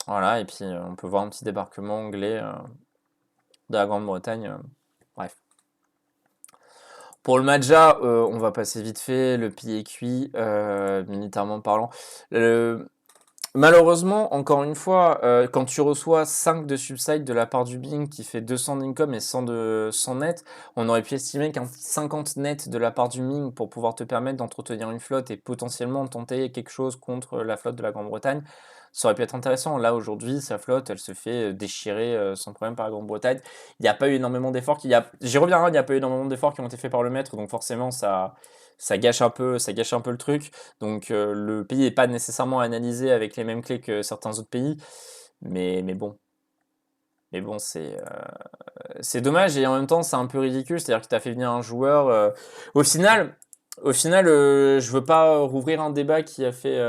Voilà, et puis on peut voir un petit débarquement anglais de la Grande-Bretagne. Bref. Pour le Maja, on va passer vite fait. Le pied est cuit, militairement parlant. Malheureusement, encore une fois, quand tu reçois 5 de subside de la part du Bing qui fait 200 d'income et 100 net, on aurait pu estimer qu'un 50 net de la part du Ming pour pouvoir te permettre d'entretenir une flotte et potentiellement tenter quelque chose contre la flotte de la Grande-Bretagne, ça aurait pu être intéressant. Là, aujourd'hui, sa flotte, elle se fait déchirer sans problème par la Grande-Bretagne. Il n'y a pas eu énormément d'efforts. J'y reviendrai, il n'y a pas eu énormément d'efforts qui ont été faits par le maître, donc forcément, ça gâche un peu le truc. Donc le pays n'est pas nécessairement analysé avec les mêmes clés que certains autres pays, mais bon. Mais bon, c'est dommage et en même temps c'est un peu ridicule, c'est-à-dire que tu as fait venir un joueur. Au final, je veux pas rouvrir un débat qui a fait.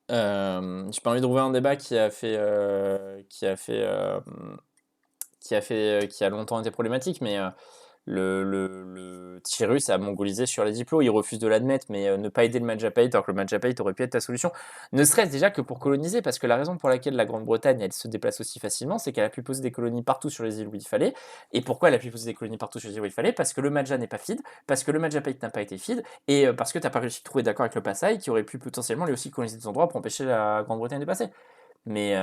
J'ai pas envie de rouvrir un débat qui a longtemps été problématique, mais le Tyrus a mongolisé sur les diplômes, il refuse de l'admettre, mais ne pas aider le Majapahit alors que le Majapahit aurait pu être ta solution, ne serait-ce déjà que pour coloniser, parce que la raison pour laquelle la Grande-Bretagne elle se déplace aussi facilement, c'est qu'elle a pu poser des colonies partout sur les îles où il fallait. Et pourquoi elle a pu poser des colonies partout sur les îles où il fallait? Parce que le Maja n'est pas feed, parce que le Majapahit n'a pas été feed, et parce que t'as pas réussi à trouver d'accord avec le Pasai qui aurait pu potentiellement lui aussi coloniser des endroits pour empêcher la Grande-Bretagne de passer. Mais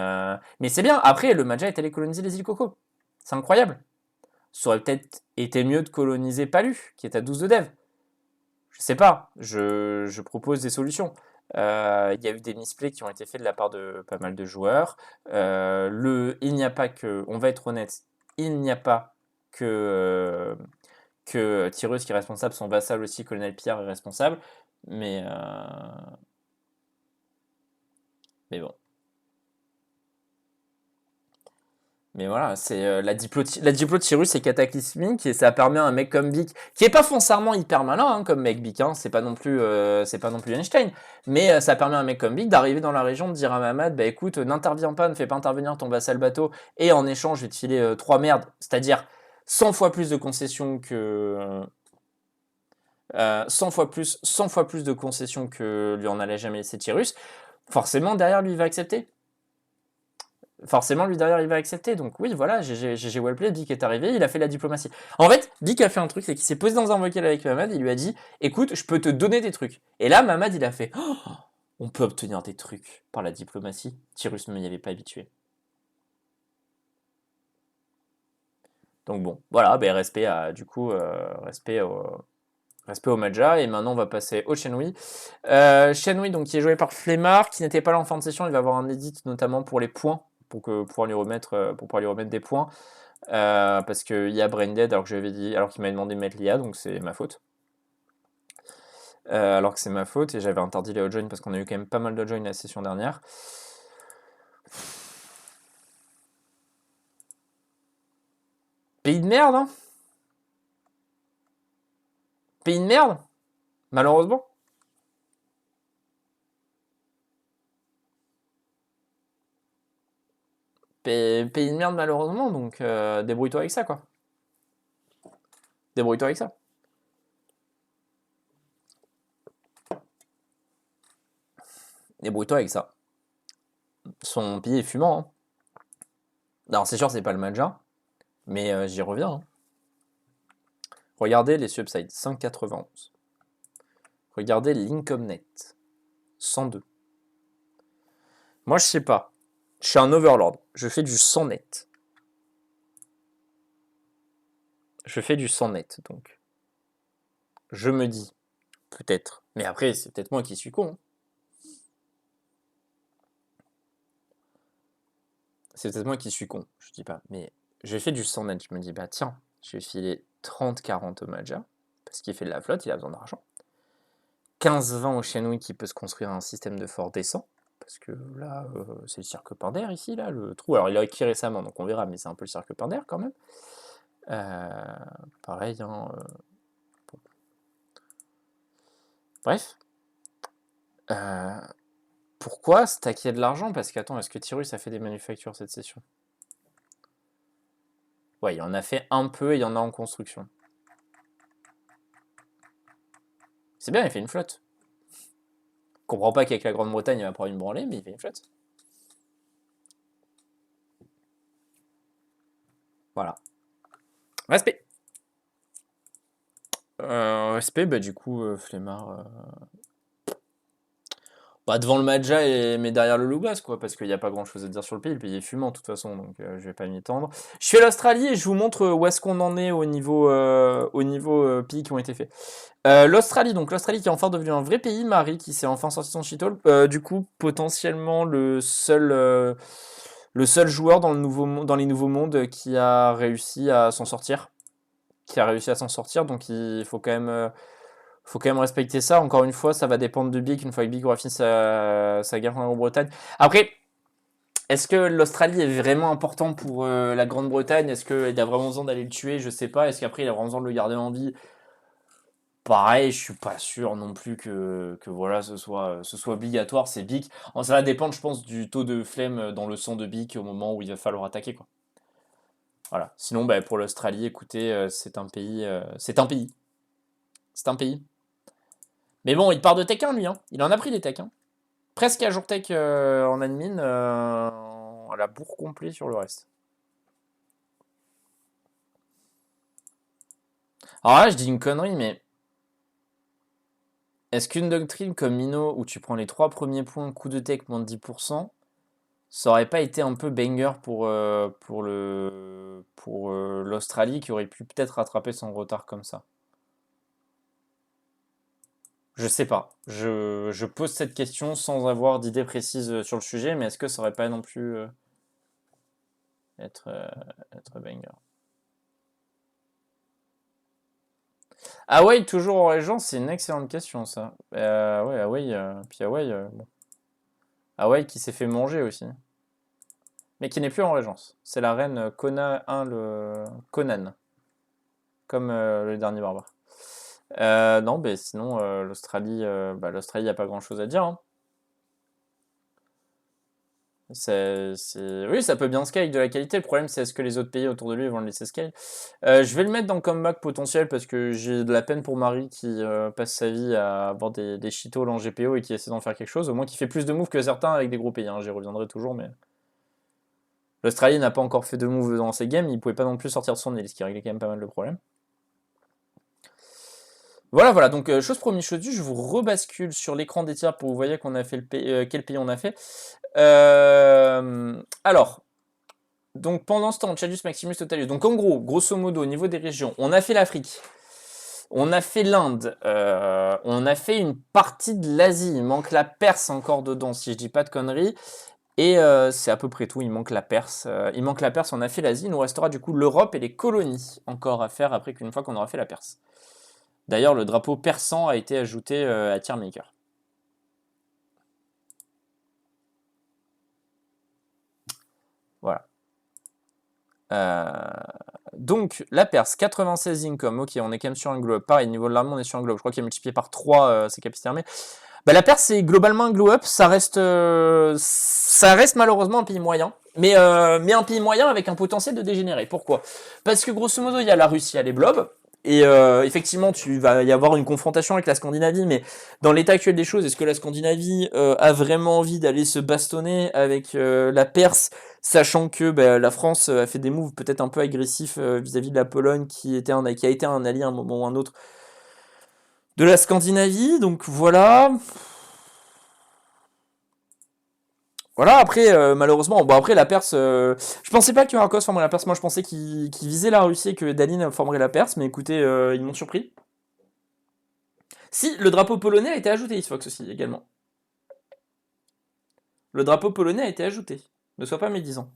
c'est bien, après le Maja est allé coloniser les îles Coco. C'est incroyable. Ça aurait peut-être été mieux de coloniser Palu, qui est à 12 de dev. Je sais pas, je propose des solutions. Il y a eu des misplays qui ont été faits de la part de pas mal de joueurs. Il n'y a pas que, on va être honnête, il n'y a pas que Tyrus qui est responsable, son vassal aussi, Colonel Pierre est responsable. Mais, mais bon. Mais voilà, c'est la diplo de Cyrus est cataclysmique et ça permet à un mec comme Vic, qui est pas foncièrement hyper malin comme mec Vic, hein, c'est pas non plus Einstein, mais ça permet à un mec comme Vic d'arriver dans la région, de dire à Mamad, bah écoute, n'interviens pas, ne fais pas intervenir ton vassal bateau, et en échange, je vais te filer 3 merdes, c'est-à-dire 100 fois plus de concessions que... 100 fois plus de concessions que lui en allait jamais laisser Cyrus, forcément derrière lui il va accepter. Forcément, lui derrière, il va accepter. Donc oui, voilà, GG Wellplay, Dick est arrivé, il a fait la diplomatie. En fait, Dick a fait un truc, c'est qu'il s'est posé dans un vocal avec Mamad, il lui a dit, écoute, je peux te donner des trucs. Et là, Mamad, il a fait, oh, on peut obtenir des trucs par la diplomatie. Tyrus ne m'y avait pas habitué. Donc bon, voilà, ben, respect à, du coup, respect au Maja, et maintenant on va passer au Shenhui. Shenhui, donc, qui est joué par Flemmard, qui n'était pas là en fin de session, il va avoir un edit notamment pour les points, pour pouvoir lui remettre des points. Parce qu'il y a Braindead alors que j'avais dit, alors qu'il m'avait demandé de mettre l'IA, donc c'est ma faute. Alors que c'est ma faute et j'avais interdit les hotjoins parce qu'on a eu quand même pas mal de joins la session dernière. Pays de merde, hein. Pays de merde, malheureusement. Pays de merde, malheureusement, donc débrouille-toi avec ça, quoi. Débrouille-toi avec ça. Débrouille-toi avec ça. Son pays est fumant. Hein. Alors c'est sûr, c'est pas le Maja, mais j'y reviens. Hein. Regardez les subsides, 5,91. Regardez l'Incomnet, 102. Moi, je sais pas. Je suis un overlord. Je fais du 100 net. Je fais du 100 net, donc. Je me dis, peut-être. Mais après, c'est peut-être moi qui suis con. Hein. C'est peut-être moi qui suis con, je dis pas. Mais j'ai fait du 100 net. Je me dis, bah tiens, je vais filer 30-40 au Maja, parce qu'il fait de la flotte, il a besoin d'argent. 15-20 au Shenhui qui peut se construire un système de fort décent. Parce que là, c'est le cirque Pinder ici, là, le trou. Alors, il a acquis récemment, donc on verra, mais c'est un peu le cirque Pinder quand même. Pareil, hein. Bon. Bref. Pourquoi stacker de l'argent? Parce qu'attends, est-ce que Tyrus a fait des manufactures cette session? Ouais, il en a fait un peu et il y en a en construction. C'est bien, il fait une flotte. Je comprends pas qu'avec la Grande-Bretagne, il va prendre une branlée, mais il fait une flotte. Voilà. Respect. Respect, bah du coup, flemmard. Bah devant le Maja, mais derrière le Lubas, quoi, parce qu'il n'y a pas grand chose à dire sur le pays. Le pays est fumant, de toute façon, donc je vais pas m'y tendre. Je fais l'Australie et je vous montre où est-ce qu'on en est au niveau, pays qui ont été faits. L'Australie, donc l'Australie qui est enfin devenue un vrai pays, Marie qui s'est enfin sorti son shithole. Du coup, potentiellement le seul joueur dans les nouveaux mondes qui a réussi à s'en sortir. Donc il faut quand même respecter ça. Encore une fois, ça va dépendre de Big, une fois que Big aura fini sa guerre en Grande-Bretagne. Après, est-ce que l'Australie est vraiment important pour la Grande-Bretagne? Est-ce qu'il a vraiment besoin d'aller le tuer? Je sais pas. Est-ce qu'après, il a vraiment besoin de le garder en vie? Pareil, je suis pas sûr non plus que voilà, ce soit obligatoire. C'est Big. Ça va dépendre, je pense, du taux de flemme dans le sang de Big au moment où il va falloir attaquer, quoi. Voilà. Sinon, bah, pour l'Australie, écoutez, c'est un pays. C'est un pays. C'est un pays. Mais bon, il part de Tech 1, lui. Hein. Il en a pris des Tech. Hein. Presque à jour Tech en admin. À la bourre complet sur le reste. Alors là, je dis une connerie, mais est-ce qu'une doctrine comme Mino, où tu prends les 3 premiers points, coup de tech moins de 10%, ça aurait pas été un peu banger pour l'Australie qui aurait pu peut-être rattraper son retard comme ça? Je sais pas. Je pose cette question sans avoir d'idée précise sur le sujet, mais est-ce que ça aurait pas non plus être banger? Hawaï, toujours en régence, c'est une excellente question, ça. Ouais, Hawaï, puis Hawaï, bon. Hawaï qui s'est fait manger aussi. Mais qui n'est plus en régence. C'est la reine Kona 1, le Conan. Comme le dernier barbare. Non, mais sinon, l'Australie, il n'y a pas grand-chose à dire. Hein. Oui, ça peut bien scale de la qualité. Le problème, c'est est-ce que les autres pays autour de lui vont le laisser scale. Je vais le mettre dans le comeback potentiel parce que j'ai de la peine pour Marie qui passe sa vie à avoir des cheatos en GPO et qui essaie d'en faire quelque chose. Au moins, qui fait plus de moves que certains avec des gros pays. Hein. J'y reviendrai toujours, mais l'Australie n'a pas encore fait de moves dans ses games. Il pouvait pas non plus sortir de son île, ce qui réglait quand même pas mal de problèmes. Voilà, donc chose première, chose due, je vous rebascule sur l'écran des tiers pour que vous voyez qu'on a fait quel pays on a fait. Alors, donc pendant ce temps, Chalius, Maximus, Totalius. Donc en gros, grosso modo, au niveau des régions, on a fait l'Afrique, on a fait l'Inde, on a fait une partie de l'Asie. Il manque la Perse encore dedans, si je dis pas de conneries. Et c'est à peu près tout, il manque la Perse. On a fait l'Asie, il nous restera du coup l'Europe et les colonies encore à faire après qu'une fois qu'on aura fait la Perse. D'ailleurs, le drapeau persan a été ajouté à Tier Maker. Voilà. Donc, la Perse, 96 income. Ok, on est quand même sur un globe. Pareil, niveau de l'armée, on est sur un globe. Je crois qu'il est multiplié par 3 ses capacités armées. Bah, la Perse, c'est globalement un glow-up. Ça reste malheureusement un pays moyen. Mais un pays moyen avec un potentiel de dégénérer. Pourquoi? Parce que grosso modo, il y a la Russie, il y a les blobs. Et effectivement, tu vas y avoir une confrontation avec la Scandinavie, mais dans l'état actuel des choses, est-ce que la Scandinavie a vraiment envie d'aller se bastonner avec la Perse, sachant que bah, la France a fait des moves peut-être un peu agressifs vis-à-vis de la Pologne, qui a été un allié à un moment ou un autre de la Scandinavie, donc voilà. Voilà, après, malheureusement, bon après la Perse, je pensais pas que Arcos formerait la Perse, moi je pensais qu'il visait la Russie et que Daline formerait la Perse, mais écoutez, ils m'ont surpris. Si, le drapeau polonais a été ajouté, Xbox aussi, également. Le drapeau polonais a été ajouté. Ne sois pas médisant.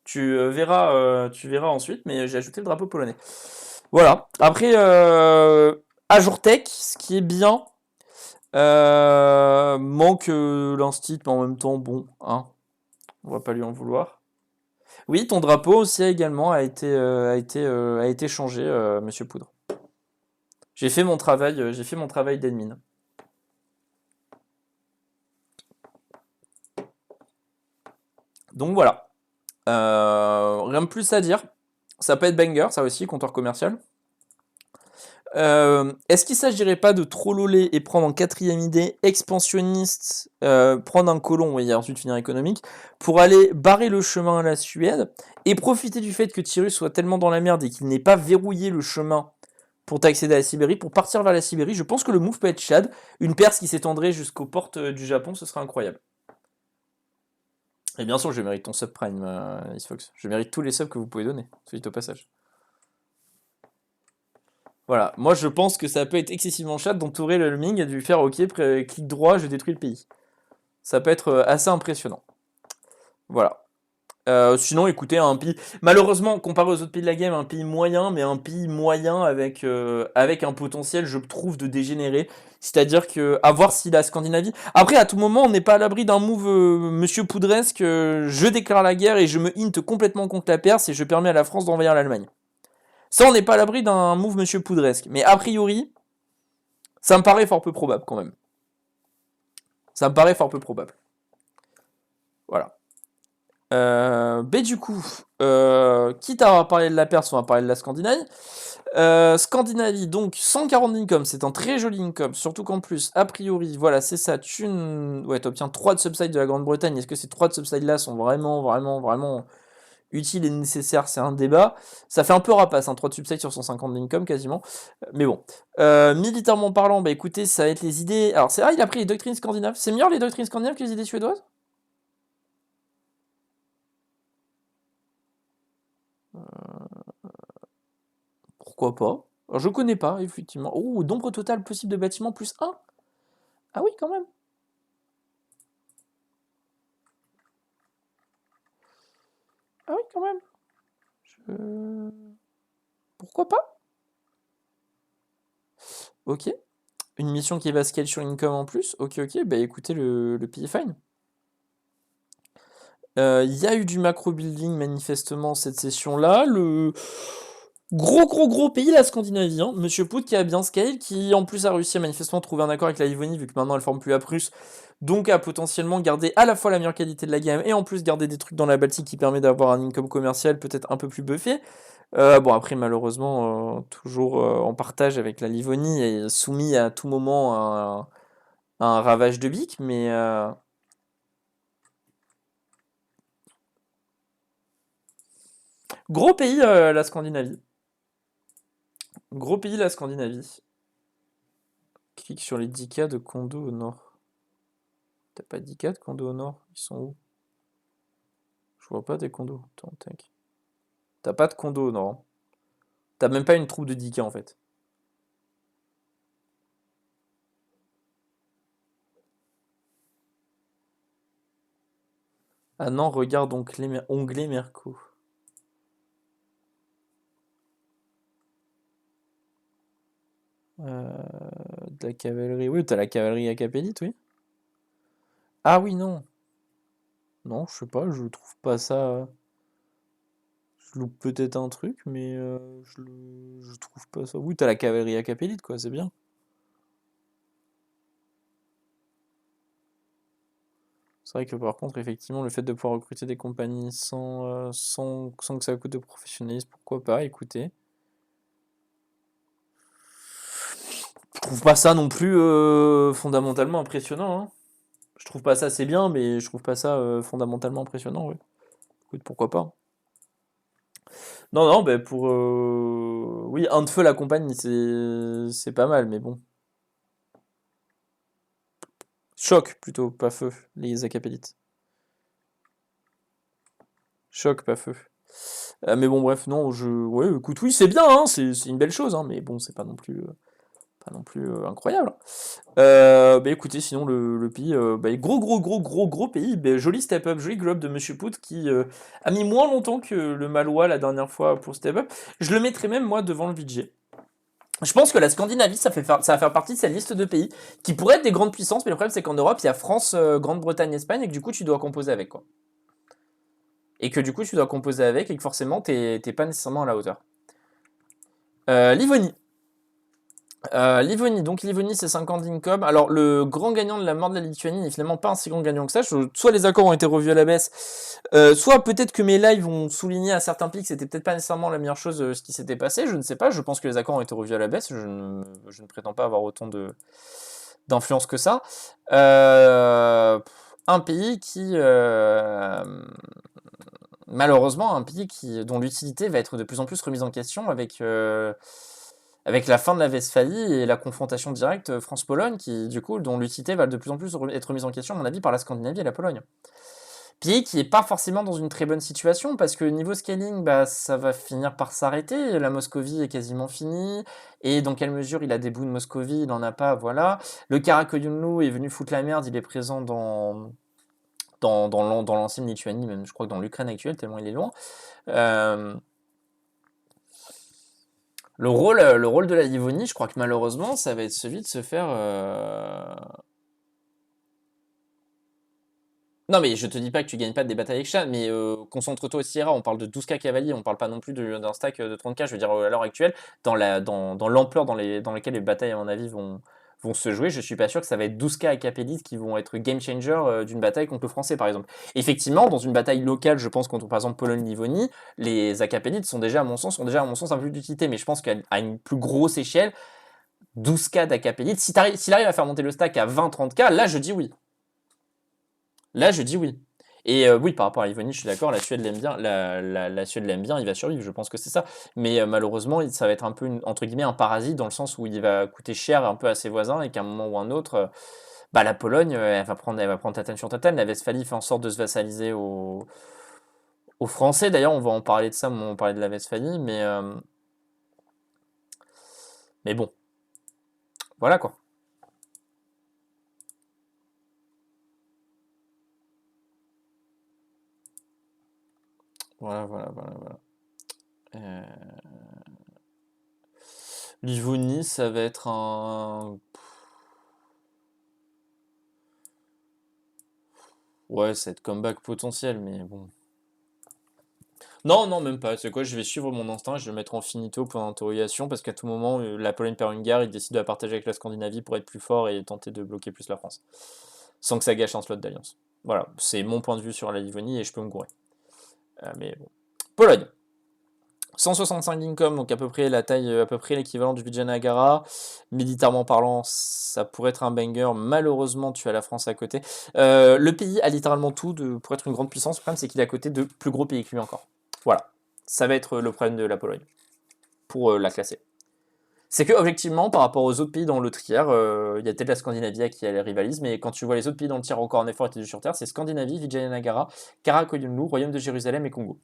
Tu verras ensuite, mais j'ai ajouté le drapeau polonais. Voilà. Après, à jour tech, ce qui est bien, manque l'instit, mais en même temps, bon, hein, on va pas lui en vouloir. Oui, ton drapeau aussi également a été changé, Monsieur Poudre. J'ai fait mon travail d'admin. Donc voilà. Rien de plus à dire. Ça peut être banger, ça aussi, comptoir commercial. Est-ce qu'il s'agirait pas de trop loler et prendre en quatrième idée expansionniste, prendre un colon, et ensuite finir économique, pour aller barrer le chemin à la Suède et profiter du fait que Tyrus soit tellement dans la merde et qu'il n'ait pas verrouillé le chemin pour t'accéder à la Sibérie, pour partir vers la Sibérie? Je pense que le move peut être Chad. Une Perse qui s'étendrait jusqu'aux portes du Japon, ce serait incroyable. Et bien sûr, je mérite ton subprime, Xfox. Je mérite tous les subs que vous pouvez donner, suite au passage. Voilà, moi je pense que ça peut être excessivement chat d'entourer le Ming et de lui faire ok, clic droit, je détruis le pays. Ça peut être assez impressionnant. Voilà. Sinon, écoutez, un pays, malheureusement, comparé aux autres pays de la game, un pays moyen, mais un pays moyen avec un potentiel, je trouve, de dégénérer. C'est-à-dire que, à voir si la Scandinavie. Après, à tout moment, on n'est pas à l'abri d'un move Monsieur Poudresque, je déclare la guerre et je me hinte complètement contre la Perse et je permets à la France d'envahir l'Allemagne. Ça, on n'est pas à l'abri d'un move Monsieur Poudresque. Mais a priori, ça me paraît fort peu probable quand même. Ça me paraît fort peu probable. Voilà. Du coup, quitte à parler de la Perse, on va parler de la Scandinavie. Scandinavie, donc 140 income, c'est un très joli income, surtout qu'en plus, a priori, voilà, c'est ça, ouais, t'obtiens 3 de subside de la Grande-Bretagne. Est-ce que ces 3 de subside là sont vraiment utiles et nécessaires? C'est un débat. Ça fait un peu rapace, hein, 3 de subside sur 150 d'income quasiment. Mais bon. Militairement parlant, bah écoutez, ça va être les idées. Alors, il a pris les doctrines scandinaves. C'est meilleur les doctrines scandinaves que les idées suédoises? Pourquoi pas? Alors, je connais pas, effectivement. Oh, nombre total possible de bâtiments plus 1. Ah oui, quand même. Ah oui, quand même. Pourquoi pas? Ok. Une mission qui va scale sur income en plus. Ok, ok. Bah écoutez, le pays est fine. Il y a eu du macro building manifestement cette session-là. Le gros pays, la Scandinavie, hein. Monsieur Pout qui a bien scale, qui en plus a réussi à manifestement trouver un accord avec la Livonie, vu que maintenant elle forme plus la Prusse, donc a potentiellement gardé à la fois la meilleure qualité de la gamme et en plus garder des trucs dans la Baltique qui permet d'avoir un income commercial peut-être un peu plus buffé. Bon après malheureusement toujours en partage avec la Livonie et soumis à tout moment à un ravage de bique, mais gros pays la Scandinavie. Gros pays la Scandinavie. Clique sur les 10K de condos au nord. T'as pas 10K de condos au nord? Ils sont où? Je vois pas des condos. Attends, tac. T'as pas de condos au nord, hein. T'as même pas une troupe de 10K en fait. Ah non, regarde onglet Merco. De la cavalerie. Oui, t'as la cavalerie à Capellite, oui. Ah oui, non. Non, je sais pas, je trouve pas ça. Je loupe peut-être un truc, mais je trouve pas ça. Oui, t'as la cavalerie à Capellite, quoi, c'est bien. C'est vrai que par contre, effectivement, le fait de pouvoir recruter des compagnies sans que ça coûte de professionnalisme, pourquoi pas, écoutez. trouve pas ça non plus fondamentalement impressionnant, hein. Je trouve pas ça, c'est bien, mais je trouve pas ça fondamentalement impressionnant, oui. Écoute, pourquoi pas. Non, non, ben pour... Oui, un de feu la compagnie, c'est pas mal, mais bon. Choc, plutôt, pas feu, les acapélites. Choc, pas feu. Mais bon, bref, non, ouais, écoute, oui, c'est bien, hein, c'est une belle chose, hein, mais bon, c'est pas non plus incroyable. Bah écoutez, sinon le pays, bah, gros pays, bah, joli step up, joli globe de Monsieur Pout qui a mis moins longtemps que le Malois la dernière fois pour step up. Je le mettrais même moi devant le budget. Je pense que la Scandinavie, ça va faire partie de sa liste de pays qui pourraient être des grandes puissances, mais le problème c'est qu'en Europe, il y a France, Grande-Bretagne, Espagne, et que du coup tu dois composer avec quoi. Et que du coup tu dois composer avec, et que forcément t'es pas nécessairement à la hauteur. Livonie. Donc Livonie c'est 50 d'income. Alors le grand gagnant de la mort de la Lituanie n'est finalement pas un si grand gagnant que ça. Soit les accords ont été revus à la baisse, soit peut-être que mes lives vont souligner à certains pics que c'était peut-être pas nécessairement la meilleure chose ce qui s'était passé. Je ne sais pas. Je pense que les accords ont été revus à la baisse. Je ne prétends pas avoir autant d'influence que ça. Un pays qui malheureusement un pays dont l'utilité va être de plus en plus remise en question avec la fin de la Westphalie et la confrontation directe France-Pologne, qui du coup, dont l'utilité va de plus en plus être remise en question, à mon avis, par la Scandinavie et la Pologne. Pays qui est pas forcément dans une très bonne situation, parce que niveau scaling, bah, ça va finir par s'arrêter. La Moscovie est quasiment finie, et dans quelle mesure il a des bouts de Moscovie, il n'en a pas, voilà. Le Karakoyunlu est venu foutre la merde, il est présent dans l'ancienne Lituanie, même je crois que dans l'Ukraine actuelle, tellement il est loin. Le rôle de la Livonie, je crois que malheureusement, ça va être celui de se faire. Non, mais je te dis pas que tu gagnes pas des batailles avec chat, mais concentre-toi au Sierra. On parle de 12K cavaliers, on parle pas non plus d'un stack de 30K. Je veux dire, à l'heure actuelle, dans l'ampleur dans laquelle les batailles, à mon avis, vont se jouer, je suis pas sûr que ça va être 12K acapélites qui vont être game changer d'une bataille contre le français, par exemple. Effectivement, dans une bataille locale, je pense, contre par exemple Pologne-Livonie, les acapélites sont déjà, à mon sens, un peu plus d'utilité, mais je pense qu'à une plus grosse échelle, 12K d'acapélites, s'il arrive à faire monter le stack à 20-30K, là, je dis oui. Là, je dis oui. Et oui, par rapport à Livonie, je suis d'accord, la Suède l'aime bien, la Suède l'aime bien, il va survivre, je pense que c'est ça. Mais malheureusement, ça va être un peu, entre guillemets, un parasite, dans le sens où il va coûter cher un peu à ses voisins, et qu'à un moment ou un autre, bah, la Pologne, elle va prendre tatane sur tatane. La Westphalie fait en sorte de se vassaliser aux Français. D'ailleurs, on va en parler de ça, on va parler de la Westphalie, mais bon, voilà quoi. Voilà. Euh, Livonie, ça va être un... Ouais, ça va être comeback potentiel, mais bon. Non, non, même pas. C'est quoi? Je vais suivre mon instinct, je vais le mettre en finito, point d'interrogation, parce qu'à tout moment, la Pologne perd une guerre, il décide de la partager avec la Scandinavie pour être plus fort et tenter de bloquer plus la France. Sans que ça gâche un slot d'alliance. Voilà, c'est mon point de vue sur la Livonie et je peux me gourer. Mais bon. Pologne. 165 d'income, donc à peu près la taille, à peu près l'équivalent du Vijay Nagara. Militairement parlant, ça pourrait être un banger. Malheureusement, tu as la France à côté. Le pays a littéralement tout pour être une grande puissance. Le problème, c'est qu'il est à côté de plus gros pays que lui encore. Voilà. Ça va être le problème de la Pologne pour la classer. C'est que, objectivement, par rapport aux autres pays dans le tiers, il y a peut-être la Scandinavie qui rivalise, mais quand tu vois les autres pays dans le tiers encore en effort et sur terre, c'est Scandinavie, Vijayanagara, Karakoyunlu, Royaume de Jérusalem et Congo.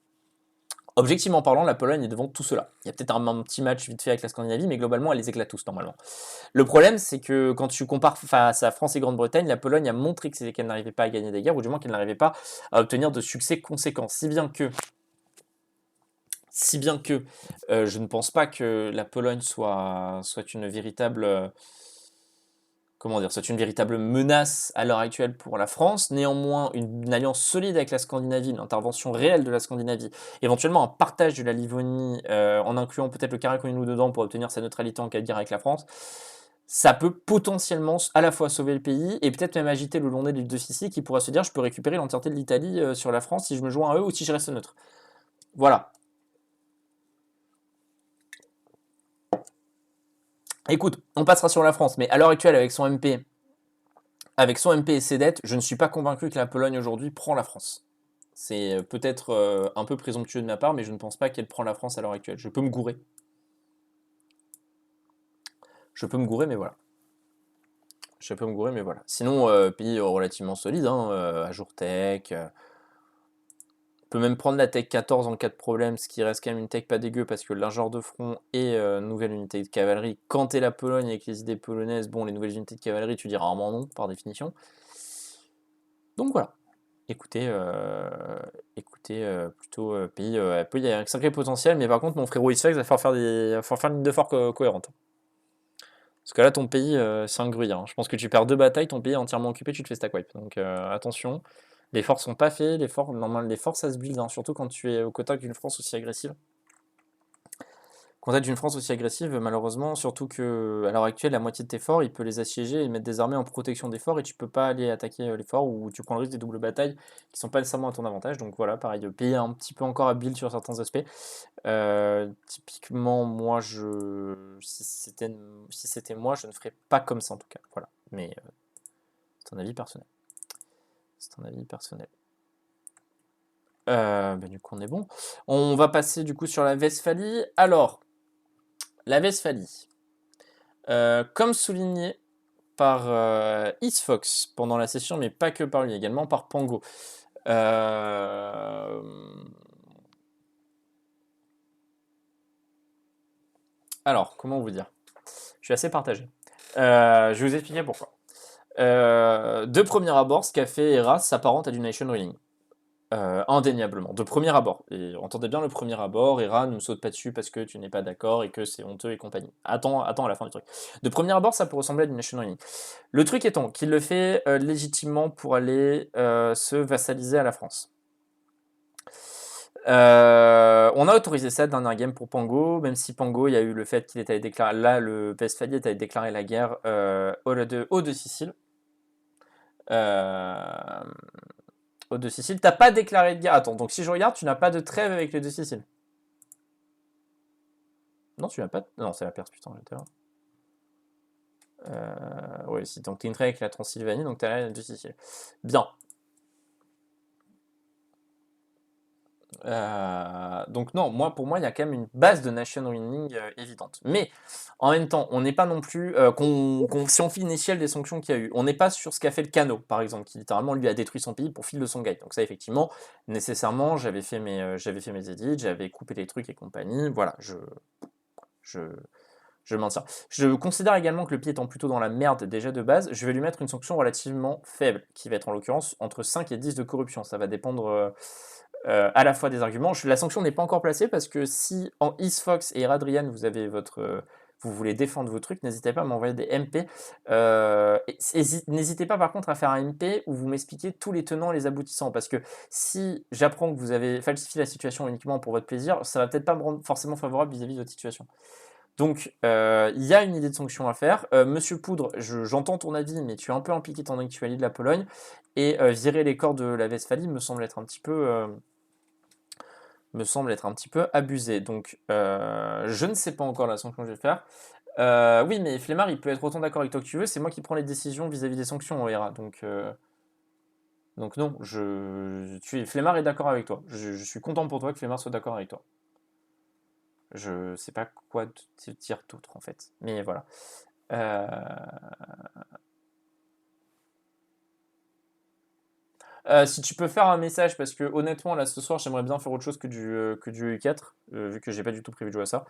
Objectivement parlant, la Pologne est devant tout cela. Il y a peut-être un petit match vite fait avec la Scandinavie, mais globalement, elle les éclate tous normalement. Le problème, c'est que quand tu compares face à France et Grande-Bretagne, la Pologne a montré qu'elle n'arrivait pas à gagner des guerres, ou du moins qu'elle n'arrivait pas à obtenir de succès conséquents. Si bien que je ne pense pas que la Pologne soit une véritable soit une véritable menace à l'heure actuelle pour la France. Néanmoins, une alliance solide avec la Scandinavie, une intervention réelle de la Scandinavie, éventuellement un partage de la Livonie, en incluant peut-être le Karakoyunlu dedans pour obtenir sa neutralité en cas de guerre avec la France, ça peut potentiellement à la fois sauver le pays et peut-être même agiter le long nez de l'île de Sicile qui pourra se dire je peux récupérer l'entièreté de l'Italie sur la France si je me joins à eux ou si je reste neutre. Voilà. Écoute, on passera sur la France, mais à l'heure actuelle, avec son MP et ses dettes, je ne suis pas convaincu que la Pologne aujourd'hui prend la France. C'est peut-être un peu présomptueux de ma part, mais je ne pense pas qu'elle prend la France à l'heure actuelle. Je peux me gourer. Je peux me gourer, mais voilà. Je peux me gourer, mais voilà. Sinon, pays relativement solide, hein, Ajour Tech. On peut même prendre la Tech 14 en cas de problème, ce qui reste quand même une tech pas dégueu, parce que l'ingénieur de front et nouvelle unité de cavalerie, quand t'es la Pologne avec les idées polonaises, bon, les nouvelles unités de cavalerie, tu dis rarement non, par définition. Donc voilà. Écoutez, plutôt pays, il y a un sacré potentiel, mais par contre, mon frérot Isfax va falloir faire une ligne de fort cohérente. Parce que là, ton pays, c'est un gruyère, hein. Je pense que tu perds 2 batailles, ton pays est entièrement occupé, tu te fais stack wipe. Donc attention, les forts sont pas faits, normalement, les forts ça se build, hein, surtout quand tu es au contact d'une France aussi agressive. Contact d'une France aussi agressive, malheureusement, surtout que à l'heure actuelle, la moitié de tes forts, il peut les assiéger et mettre des armées en protection des forts et tu peux pas aller attaquer les forts ou tu prends le risque des doubles batailles qui sont pas nécessairement à ton avantage. Donc voilà, pareil, le pays est un petit peu encore à build sur certains aspects. Typiquement, moi, si c'était moi, je ne ferais pas comme ça en tout cas. Voilà, mais c'est un avis personnel. C'est un avis personnel. Du coup, on est bon. On va passer du coup sur la Westphalie. Alors, la Westphalie. Comme souligné par Isfox pendant la session, mais pas que par lui, également par Pango. Alors, comment vous dire? Je suis assez partagé. Je vais vous expliquer pourquoi. De premier abord, ce qu'a fait Hera s'apparente à du Nation Ruling. Indéniablement, de premier abord. Et entendez bien le premier abord, Hera ne me saute pas dessus parce que tu n'es pas d'accord et que c'est honteux et compagnie. Attends à la fin du truc. De premier abord, ça peut ressembler à du Nation Ruling. Le truc étant qu'il le fait légitimement pour aller se vassaliser à la France. On a autorisé ça dernière game pour Pango, même si Pango, il y a eu le fait qu'il est allé déclarer, là, le Westphalie est allé déclarer la guerre au de Sicile. Au de Sicile, t'as pas déclaré de guerre. Attends, donc si je regarde, tu n'as pas de trêve avec les deux Sicile. Non, tu n'as pas. Non, c'est la Perse, putain, j'étais là. Oui, si, donc t'as une trêve avec la Transylvanie, donc t'as les deux Sicile. Bien. Donc non, pour moi, il y a quand même une base de nation winning évidente. Mais en même temps, on n'est pas non plus si on fait une échelle des sanctions qu'il y a eu, on n'est pas sur ce qu'a fait le Cano, par exemple, qui littéralement lui a détruit son pays pour fil de son guide. Donc ça, effectivement, nécessairement, j'avais fait mes edits, j'avais coupé les trucs et compagnie. Voilà, je maintiens. Je considère également que le pays étant plutôt dans la merde déjà de base, je vais lui mettre une sanction relativement faible, qui va être en l'occurrence entre 5 et 10 de corruption. Ça va dépendre à la fois des arguments. La sanction n'est pas encore placée parce que si en Isfox et Radrian vous avez vous voulez défendre vos trucs, n'hésitez pas à m'envoyer des MP. N'hésitez pas par contre à faire un MP où vous m'expliquez tous les tenants et les aboutissants. Parce que si j'apprends que vous avez falsifié la situation uniquement pour votre plaisir, ça va peut-être pas me rendre forcément favorable vis-à-vis de votre situation. Donc, il y a une idée de sanction à faire. Monsieur Poudre, j'entends ton avis, mais tu es un peu impliqué dans l'actualité de la Pologne. Et virer les corps de la Westphalie me semble être un petit peu abusé. Donc, je ne sais pas encore la sanction que je vais faire. Oui, mais Flemmard, il peut être autant d'accord avec toi que tu veux. C'est moi qui prends les décisions vis-à-vis des sanctions, Hera. Donc non, Flemmard est d'accord avec toi. Je suis content pour toi que Flemmard soit d'accord avec toi. Je sais pas quoi te dire d'autre, en fait. Mais voilà. Si tu peux faire un message, parce que honnêtement, là ce soir, j'aimerais bien faire autre chose que du EU4, vu que j'ai pas du tout prévu de jouer à ça.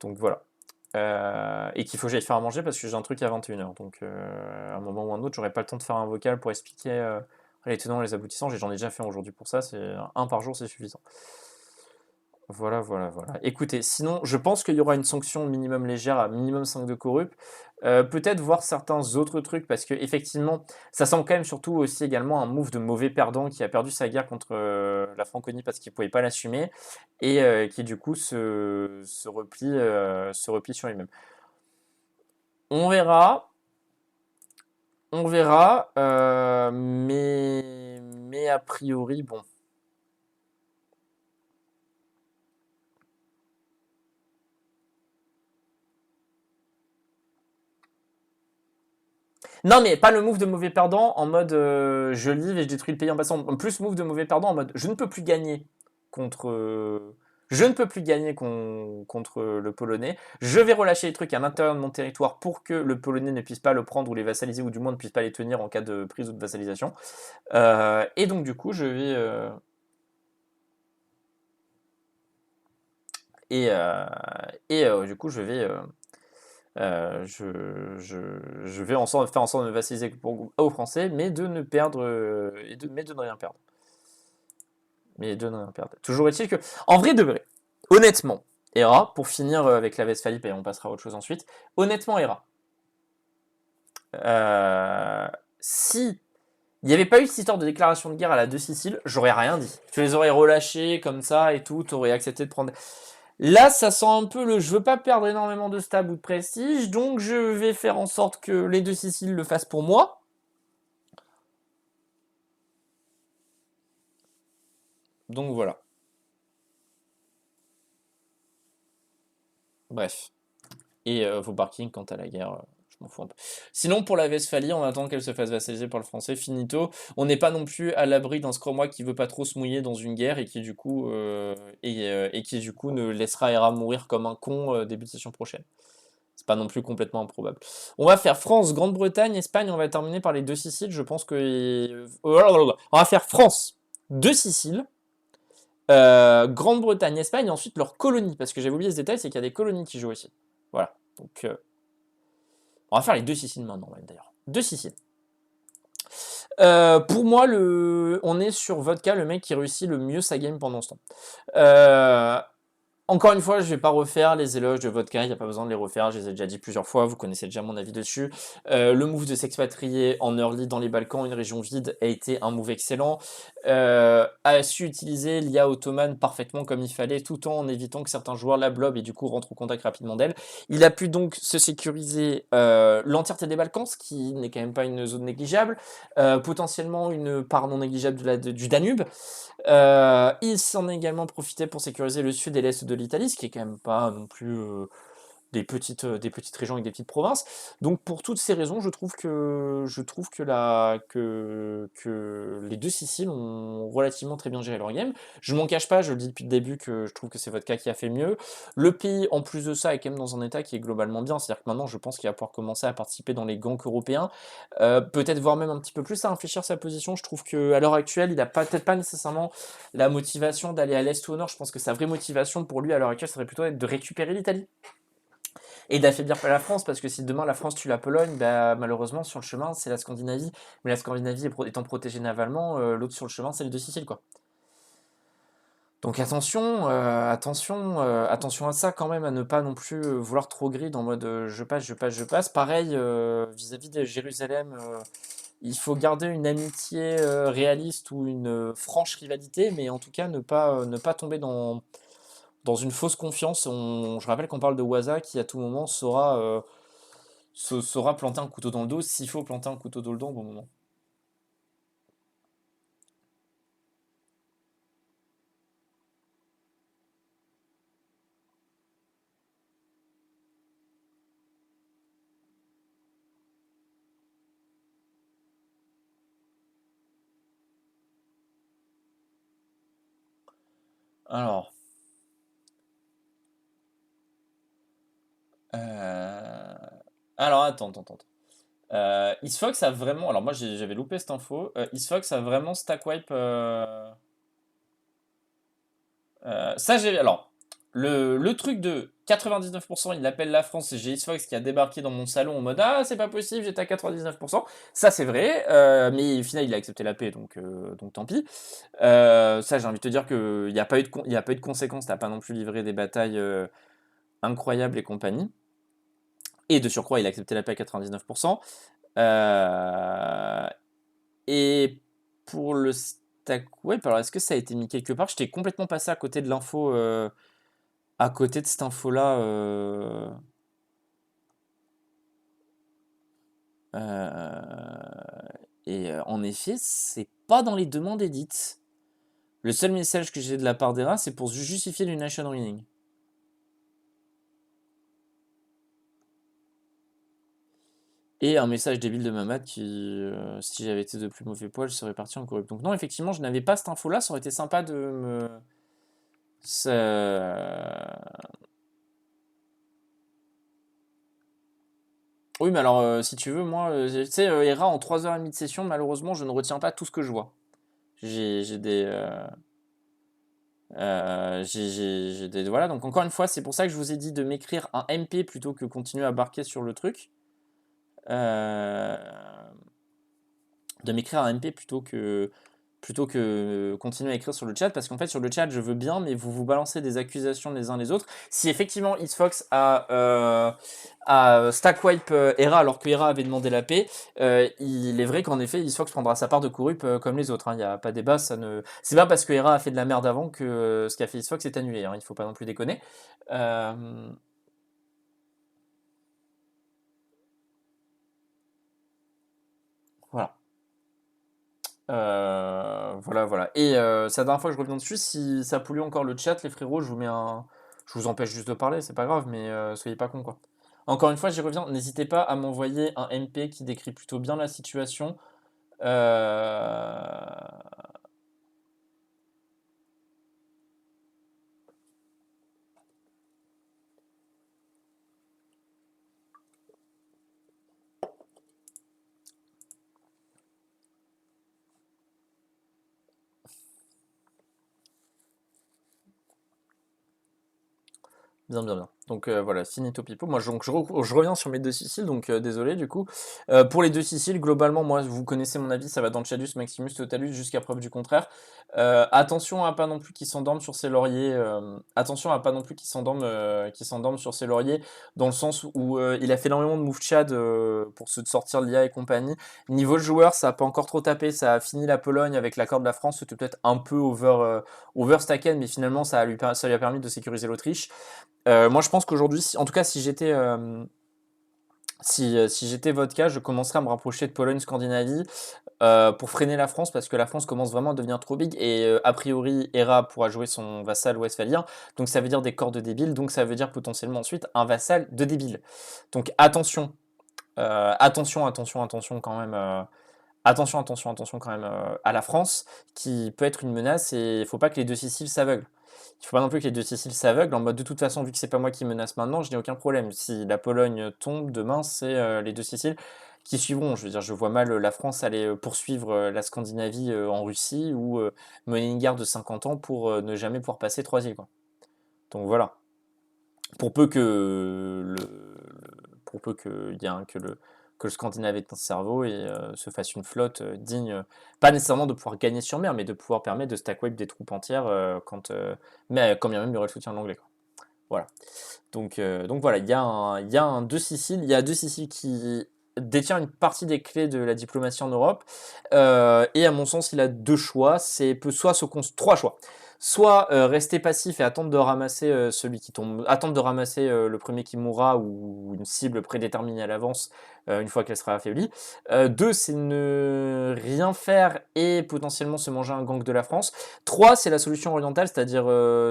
Donc voilà. Et qu'il faut que j'aille faire à manger parce que j'ai un truc à 21h. Donc à un moment ou un autre, j'aurai pas le temps de faire un vocal pour expliquer les tenants et les aboutissants. J'en ai déjà fait aujourd'hui pour ça. C'est un par jour, c'est suffisant. Voilà, voilà, voilà. Écoutez, sinon, je pense qu'il y aura une sanction minimum légère à minimum 5 de corrupt. Peut-être voir certains autres trucs, parce que effectivement, ça semble quand même surtout aussi également un move de mauvais perdant qui a perdu sa guerre contre la Franconie parce qu'il ne pouvait pas l'assumer, et qui du coup se replie sur lui-même. On verra. On verra, mais a priori, bon. Non, mais pas le move de mauvais perdant en mode je livre et je détruis le pays en passant. Plus move de mauvais perdant en mode je ne peux plus gagner contre. Je ne peux plus gagner contre le Polonais. Je vais relâcher les trucs à l'intérieur de mon territoire pour que le Polonais ne puisse pas le prendre ou les vassaliser, ou du moins ne puisse pas les tenir en cas de prise ou de vassalisation. Et donc, du coup, je vais. Du coup, je vais. Je vais faire en sorte de me vassaliser aux Français, mais de ne perdre mais de ne rien perdre. Mais de ne rien perdre. Toujours est-il que, en vrai de vrai, honnêtement, Hera, pour finir avec la Westphalie, et on passera à autre chose ensuite, honnêtement, Hera, si il n'y avait pas eu cette histoire de déclaration de guerre à la deux Siciles, j'aurais rien dit. Tu les aurais relâchés comme ça et tout, tu aurais accepté de prendre. Là, ça sent un peu le je veux pas perdre énormément de stab ou de prestige, donc je vais faire en sorte que les deux Siciles le fassent pour moi. Donc voilà. Bref. Et vos parkings quant à la guerre, je m'en fous un peu. Sinon, pour la Westphalie, on attend qu'elle se fasse vassaliser par le français, finito. On n'est pas non plus à l'abri d'un Scromois qui veut pas trop se mouiller dans une guerre et qui du coup, ne laissera Hera mourir comme un con début de session prochaine. C'est pas non plus complètement improbable. On va faire France, Grande-Bretagne, Espagne, on va terminer par les deux Siciles. Je pense que. On va faire France, deux Siciles, Grande-Bretagne, Espagne, et ensuite leurs colonies. Parce que j'avais oublié ce détail, c'est qu'il y a des colonies qui jouent aussi. Voilà. Donc, on va faire les deux Siciles maintenant, même d'ailleurs. Deux Siciles. Pour moi, on est sur Vodka, le mec qui réussit le mieux sa game pendant ce temps. Encore une fois, je ne vais pas refaire les éloges de Vodka, il n'y a pas besoin de les refaire, je les ai déjà dit plusieurs fois, vous connaissez déjà mon avis dessus. Le move de s'expatrier en early dans les Balkans, une région vide, a été un move excellent. A su utiliser l'IA ottomane parfaitement comme il fallait, tout en évitant que certains joueurs la blobent et du coup rentrent au contact rapidement d'elle. Il a pu donc se sécuriser l'entièreté des Balkans, ce qui n'est quand même pas une zone négligeable, potentiellement une part non négligeable du Danube. Il s'en est également profité pour sécuriser le sud et l'est de l'Italie, ce qui est quand même pas non plus des petites régions avec des petites provinces. Donc pour toutes ces raisons, je trouve que les deux Siciles ont relativement très bien géré leur game. Je m'en cache pas, je le dis depuis le début que je trouve que c'est votre cas qui a fait mieux. Le pays, en plus de ça, est quand même dans un état qui est globalement bien. C'est-à-dire que maintenant, je pense qu'il va pouvoir commencer à participer dans les gangs européens. Peut-être voir même un petit peu plus à infléchir sa position. Je trouve qu'à l'heure actuelle, il n'a peut-être pas nécessairement la motivation d'aller à l'est ou au nord. Je pense que sa vraie motivation pour lui à l'heure actuelle serait plutôt de récupérer l'Italie et d'affaiblir la France, parce que si demain la France tue la Pologne, bah, malheureusement sur le chemin c'est la Scandinavie, mais la Scandinavie étant protégée navalement, l'autre sur le chemin c'est les deux Siciles quoi. Donc attention à ça quand même, à ne pas non plus vouloir trop grid en mode je passe. Pareil vis-à-vis de Jérusalem, il faut garder une amitié réaliste ou une franche rivalité, mais en tout cas ne pas tomber dans une fausse confiance. Je rappelle qu'on parle de Waza qui à tout moment saura planter un couteau dans le dos s'il faut planter un couteau dans le dos au bon moment. Alors, euh, attends. Isfox a vraiment. Alors moi j'avais loupé cette info. Isfox a vraiment stack wipe. Ça j'ai. Alors le truc de 99%, il appelle la France et j'ai Isfox qui a débarqué dans mon salon en mode ah c'est pas possible, j'étais à 99%. Ça c'est vrai, mais au final il a accepté la paix donc tant pis. Ça j'ai envie de te dire qu'il n'y a pas eu il y a pas eu de conséquences, t'as pas non plus livré des batailles incroyables et compagnie. Et de surcroît il a accepté la paix à 99%. Euh, Et pour le stack web, alors est-ce que ça a été mis quelque part? J'étais complètement passé à côté de l'info, à côté de cette info-là. En effet, c'est pas dans les demandes édites. Le seul message que j'ai de la part d'Era, c'est pour se justifier du nation winning. Et un message débile de Mamad qui, si j'avais été de plus mauvais poil, je serais parti en corrupt. Donc non, effectivement, je n'avais pas cette info-là, ça aurait été sympa de me... Oui, mais alors, si tu veux, moi, tu sais, ERA en 3h30 de session, malheureusement, je ne retiens pas tout ce que je vois. J'ai des... j'ai des... Voilà, donc encore une fois, c'est pour ça que je vous ai dit de m'écrire un MP plutôt que continuer à barquer sur le truc. Euh, de m'écrire un MP plutôt que continuer à écrire sur le chat, parce qu'en fait sur le chat je veux bien, mais vous vous balancez des accusations les uns les autres. Si effectivement Xfox a stack wipe Hera alors que Hera avait demandé la paix, il est vrai qu'en effet Xfox prendra sa part de corrup comme les autres, hein. Il n'y a pas débat, c'est pas parce que Hera a fait de la merde avant que ce qu'a fait Xfox est annulé, hein. Il faut pas non plus déconner. Voilà. Voilà. Et c'est la dernière fois que je reviens dessus. Si ça pollue encore le chat, les frérots, je vous empêche juste de parler, c'est pas grave, mais soyez pas cons, quoi. Encore une fois, j'y reviens. N'hésitez pas à m'envoyer un MP qui décrit plutôt bien la situation. Euh, Bien. Donc voilà, finito pipo. Moi, je reviens sur mes deux Siciles, donc désolé du coup. Pour les deux Siciles, globalement, moi, vous connaissez mon avis, ça va dans le Chadus, Maximus, Totalus, jusqu'à preuve du contraire. Attention à pas non plus qu'ils s'endorment sur ses lauriers. Attention à pas non plus qu'ils s'endorment sur ses lauriers, dans le sens où il a fait énormément de move Chad pour se sortir de l'IA et compagnie. Niveau joueur, ça a pas encore trop tapé, ça a fini la Pologne avec l'accord de la France, c'était peut-être un peu overstacken, mais finalement ça lui a permis de sécuriser l'Autriche. Moi, je pense qu'aujourd'hui, en tout cas, si j'étais Vodka, je commencerais à me rapprocher de Pologne, Scandinavie, pour freiner la France, parce que la France commence vraiment à devenir trop big, et a priori, Hera pourra jouer son vassal westphalien, donc ça veut dire des corps de débiles, donc ça veut dire potentiellement ensuite un vassal de débile. Donc attention, attention quand même. Attention quand même à la France, qui peut être une menace, et il faut pas que les deux Siciles s'aveuglent. Il faut pas non plus que les deux Siciles s'aveuglent en mode de toute façon, vu que c'est pas moi qui menace maintenant, je n'ai aucun problème. Si la Pologne tombe demain, c'est les deux Siciles qui suivront. Je veux dire, je vois mal la France aller poursuivre la Scandinavie en Russie, ou mener une guerre de 50 ans pour ne jamais pouvoir passer 3 îles, quoi. Donc voilà. Pour peu que pour peu que le Scandinave ait un cerveau et se fasse une flotte digne, pas nécessairement de pouvoir gagner sur mer, mais de pouvoir permettre de stack wipe des troupes entières mais quand bien même il y aurait le soutien de l'anglais, quoi. Voilà. Donc voilà, il y a deux Siciles, il y a deux Siciles qui détient une partie des clés de la diplomatie en Europe. Et à mon sens, il a deux choix. Trois choix. Soit rester passif et attendre de ramasser celui qui tombe, attendre de ramasser le premier qui mourra, ou une cible prédéterminée à l'avance une fois qu'elle sera affaiblie. Deux, c'est ne rien faire et potentiellement se manger un gang de la France. Trois, c'est la solution orientale, c'est-à-dire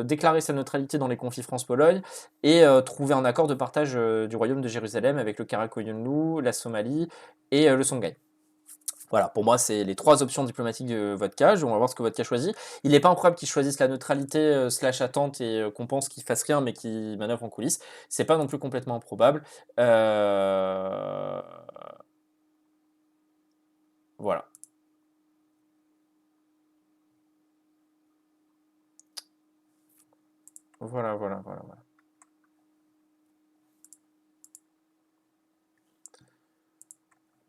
déclarer sa neutralité dans les conflits France-Pologne et trouver un accord de partage du royaume de Jérusalem avec le Karakoyunlu, la Somalie et le Songhai. Voilà, pour moi, c'est les trois options diplomatiques de Vodka. On va voir ce que Vodka choisit. Il n'est pas improbable qu'il choisisse la neutralité slash attente et qu'on pense qu'il fasse rien mais qu'il manœuvre en coulisses. C'est pas non plus complètement improbable. Voilà. Voilà.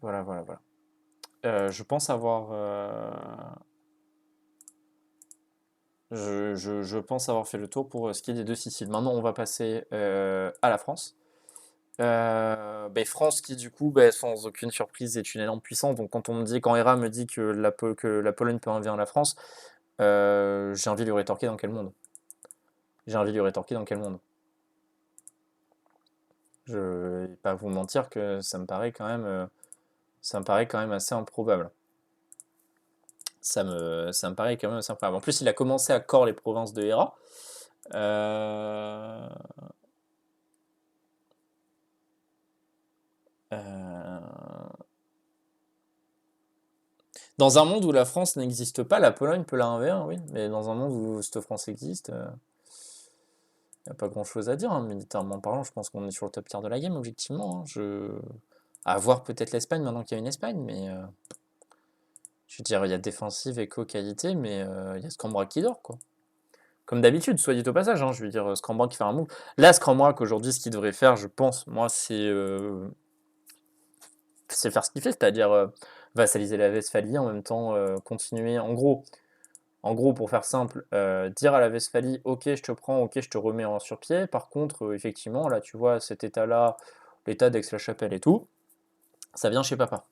Voilà. Je pense avoir. Je pense avoir fait le tour pour ce qui est des deux Siciles. Maintenant, on va passer à la France. France qui du coup, sans aucune surprise, est une énorme puissance. Donc quand Hera me dit que la Pologne peut envahir la France, j'ai envie de lui rétorquer dans quel monde? Je vais pas vous mentir que ça me paraît quand même assez improbable. Ça me paraît quand même assez improbable. En plus, il a commencé à corps les provinces de Hera. Euh, Euh, Dans un monde où la France n'existe pas, la Pologne peut la 1v1, oui. Mais dans un monde où cette France existe, y a pas grand-chose à dire, hein. Militairement parlant, je pense qu'on est sur le top tier de la game, objectivement, hein. À voir peut-être l'Espagne maintenant qu'il y a une Espagne, mais je veux dire, il y a défensive, éco, qualité, mais il y a Scambrak qui dort, quoi. Comme d'habitude, soit dit au passage, hein, je veux dire, Scambrak qui fait un move. Là, Scambrak, aujourd'hui, ce qu'il devrait faire, je pense, moi, c'est faire ce qu'il fait, c'est-à-dire vassaliser la Westphalie, en même temps continuer, en gros, pour faire simple, dire à la Westphalie, ok, je te prends, ok, je te remets sur pied. Par contre, effectivement, là, tu vois, cet état-là, l'état d'Aix-la-Chapelle et tout, ça vient chez papa.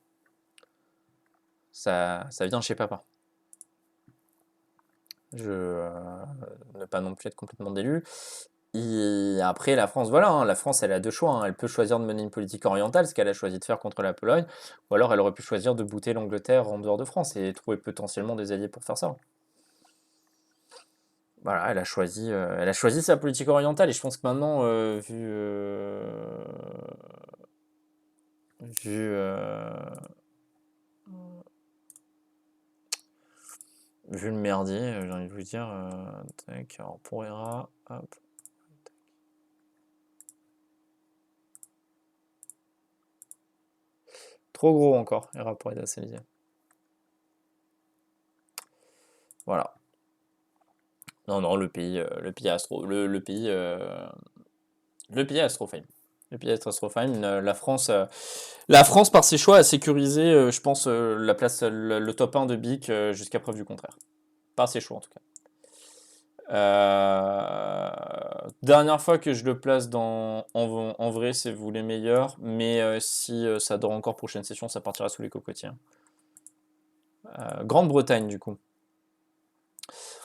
Ça vient chez papa. Ne pas non plus être complètement d'élu. Et après, la France, voilà, hein, la France, elle a deux choix, hein. Elle peut choisir de mener une politique orientale, ce qu'elle a choisi de faire contre la Pologne, ou alors elle aurait pu choisir de bouter l'Angleterre en dehors de France et trouver potentiellement des alliés pour faire ça. Voilà, elle a choisi sa politique orientale et je pense que maintenant, vu le merdier, j'ai envie de vous dire, tac, alors pour Hera, hop. Trop gros encore, Hera pour être assez lié. Voilà. Non, le pays Astrofame. Le pays Astrofame, la France par ses choix a sécurisé, je pense, la place, le top 1 de BIC jusqu'à preuve du contraire. Par ses choix en tout cas. Dernière fois que je le place en vrai, c'est vous les meilleurs, mais si ça dort encore prochaine session, ça partira sous les cocotiers. Grande-Bretagne du coup.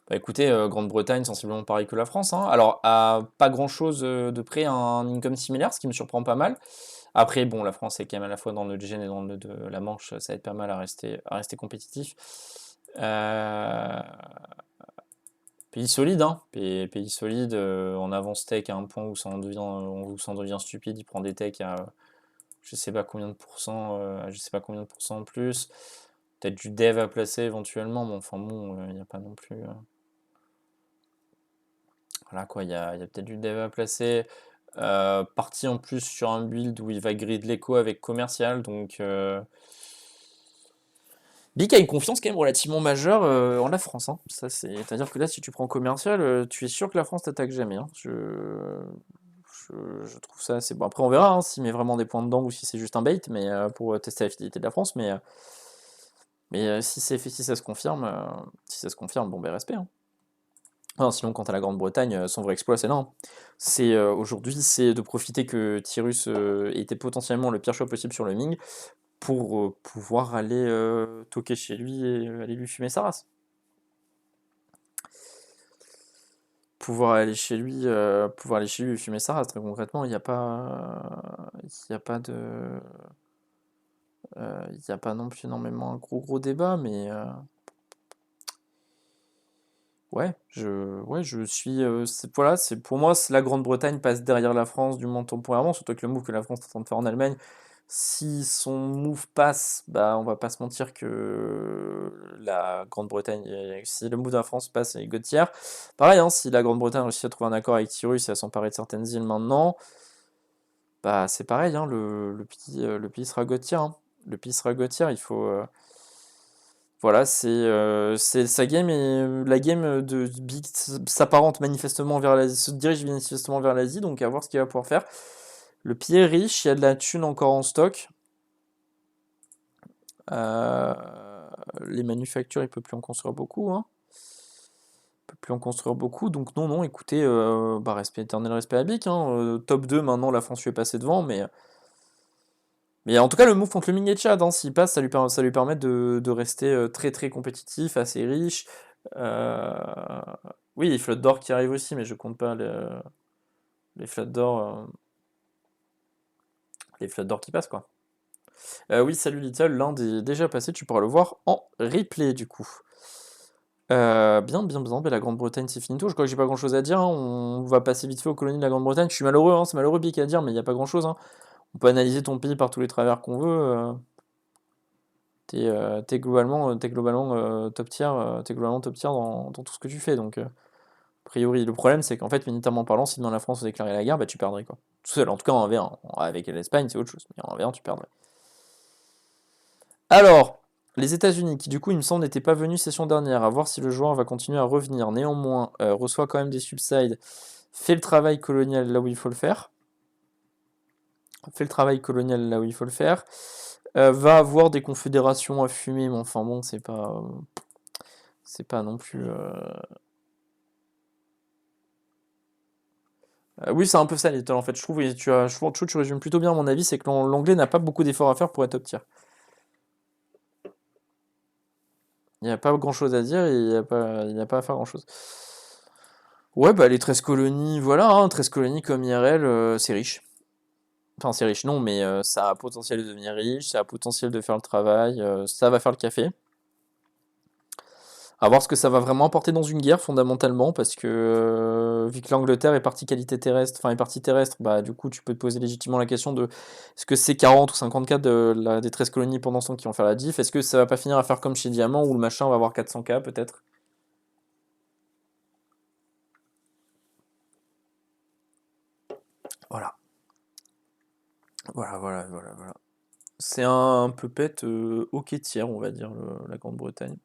Bah écoutez, Grande-Bretagne, sensiblement pareil que la France, hein. Alors, pas grand-chose de près à un income similaire, ce qui me surprend pas mal. Après, bon, la France est quand même à la fois dans le nœud de Gênes et dans le nœud de la Manche, ça va être pas mal à rester compétitif. Pays solide, hein. Pays solide, on avance tech à un point où ça en devient stupide. Il prend des techs à je sais pas combien de pourcents, en plus. Peut-être du dev à placer éventuellement, mais enfin bon, il n'y a pas non plus. Voilà quoi, il y a peut-être du dev à placer. Parti en plus sur un build où il va grid l'écho avec commercial, donc Bic a une confiance quand même relativement majeure en la France, hein. C'est-à-dire que là, si tu prends commercial, tu es sûr que la France t'attaque jamais, hein. Je trouve ça assez bon. Après, on verra hein, s'il met vraiment des points dedans ou si c'est juste un bait, mais pour tester la fidélité de la France. Mais si ça se confirme, bon ben respect, hein. Non, sinon, quant à la Grande-Bretagne, son vrai exploit, c'est là, hein. Aujourd'hui, c'est de profiter que Tyrus était potentiellement le pire choix possible sur le Ming pour pouvoir aller toquer chez lui et aller lui fumer sa race. Pouvoir aller chez lui et fumer sa race. Très concrètement, il n'y a pas, il y a pas non plus énormément un gros débat, mais je suis, voilà, pour moi, la Grande-Bretagne passe derrière la France du moins temporairement, surtout avec le move que la France est en train de faire en Allemagne. Si son move passe, bah, on va pas se mentir que la Grande-Bretagne, si le move de la France passe, elle est God tier. Pareil, hein, si la Grande-Bretagne réussit à trouver un accord avec Tyrus et à s'emparer de certaines îles maintenant, bah c'est pareil, hein, le pays sera God tier, hein. Le pays sera God tier, il faut. Voilà, c'est sa game et la game de Big s'apparente manifestement vers l'Asie, se dirige manifestement vers l'Asie, donc à voir ce qu'il va pouvoir faire. Le pied est riche, il y a de la thune encore en stock. Euh, les manufactures, il peut plus en construire beaucoup, hein. Il peut plus en construire beaucoup, donc non, écoutez, éternel respect à Bic, hein. Top 2, maintenant la France lui est passée devant, mais en tout cas le move contre le Ming et Tchad, hein, s'il passe, ça lui permet de rester très très compétitif, assez riche. Euh, Oui, les flottes d'or qui arrivent aussi, mais je compte pas les flottes d'or, qui passent quoi. Oui, salut Little, l'Inde est déjà passé, tu pourras le voir en replay du coup. Bien, ben, la Grande-Bretagne c'est finito, je crois que j'ai pas grand chose à dire, hein. On va passer vite fait aux colonies de la Grande-Bretagne. Je suis malheureux, hein, c'est malheureux Bic à dire, mais il n'y a pas grand chose, hein. On peut analyser ton pays par tous les travers qu'on veut. T'es globalement top tier, t'es globalement top tier dans tout ce que tu fais. Donc, a priori, le problème, c'est qu'en fait, militairement parlant, si demain la France déclarait la guerre, bah tu perdrais quoi. Tout seul, en tout cas en V1. Avec l'Espagne, c'est autre chose. Mais en V1, tu perdrais. Alors, les États-Unis, qui du coup, il me semble, n'étaient pas venus session dernière, à voir si le joueur va continuer à revenir. Néanmoins, reçoit quand même des subsides, fait le travail colonial là où il faut le faire. Fait le travail colonial là où il faut le faire. Va avoir des confédérations à fumer, mais enfin bon, c'est pas non plus. Oui, c'est un peu ça, Little, en fait. Je trouve, et tu résumes plutôt bien mon avis, c'est que l'anglais n'a pas beaucoup d'efforts à faire pour être top tier. Il n'y a pas grand chose à dire et il n'y a pas à faire grand chose. Ouais, bah les 13 colonies, voilà, hein, 13 colonies comme IRL, c'est riche. Enfin, c'est riche, non, mais ça a potentiel de devenir riche, ça a potentiel de faire le travail, ça va faire le café. À voir ce que ça va vraiment apporter dans une guerre, fondamentalement, parce que vu que l'Angleterre est partie qualité terrestre, enfin est partie terrestre, bah du coup tu peux te poser légitimement la question de est-ce que c'est 40 ou 54 des 13 colonies pendant ce temps qui vont faire la diff? Est-ce que ça va pas finir à faire comme chez Diamant où le machin va avoir 400K peut-être? Voilà. Voilà, voilà, voilà, voilà. C'est un peu pète hockey tiers, on va dire, la Grande-Bretagne.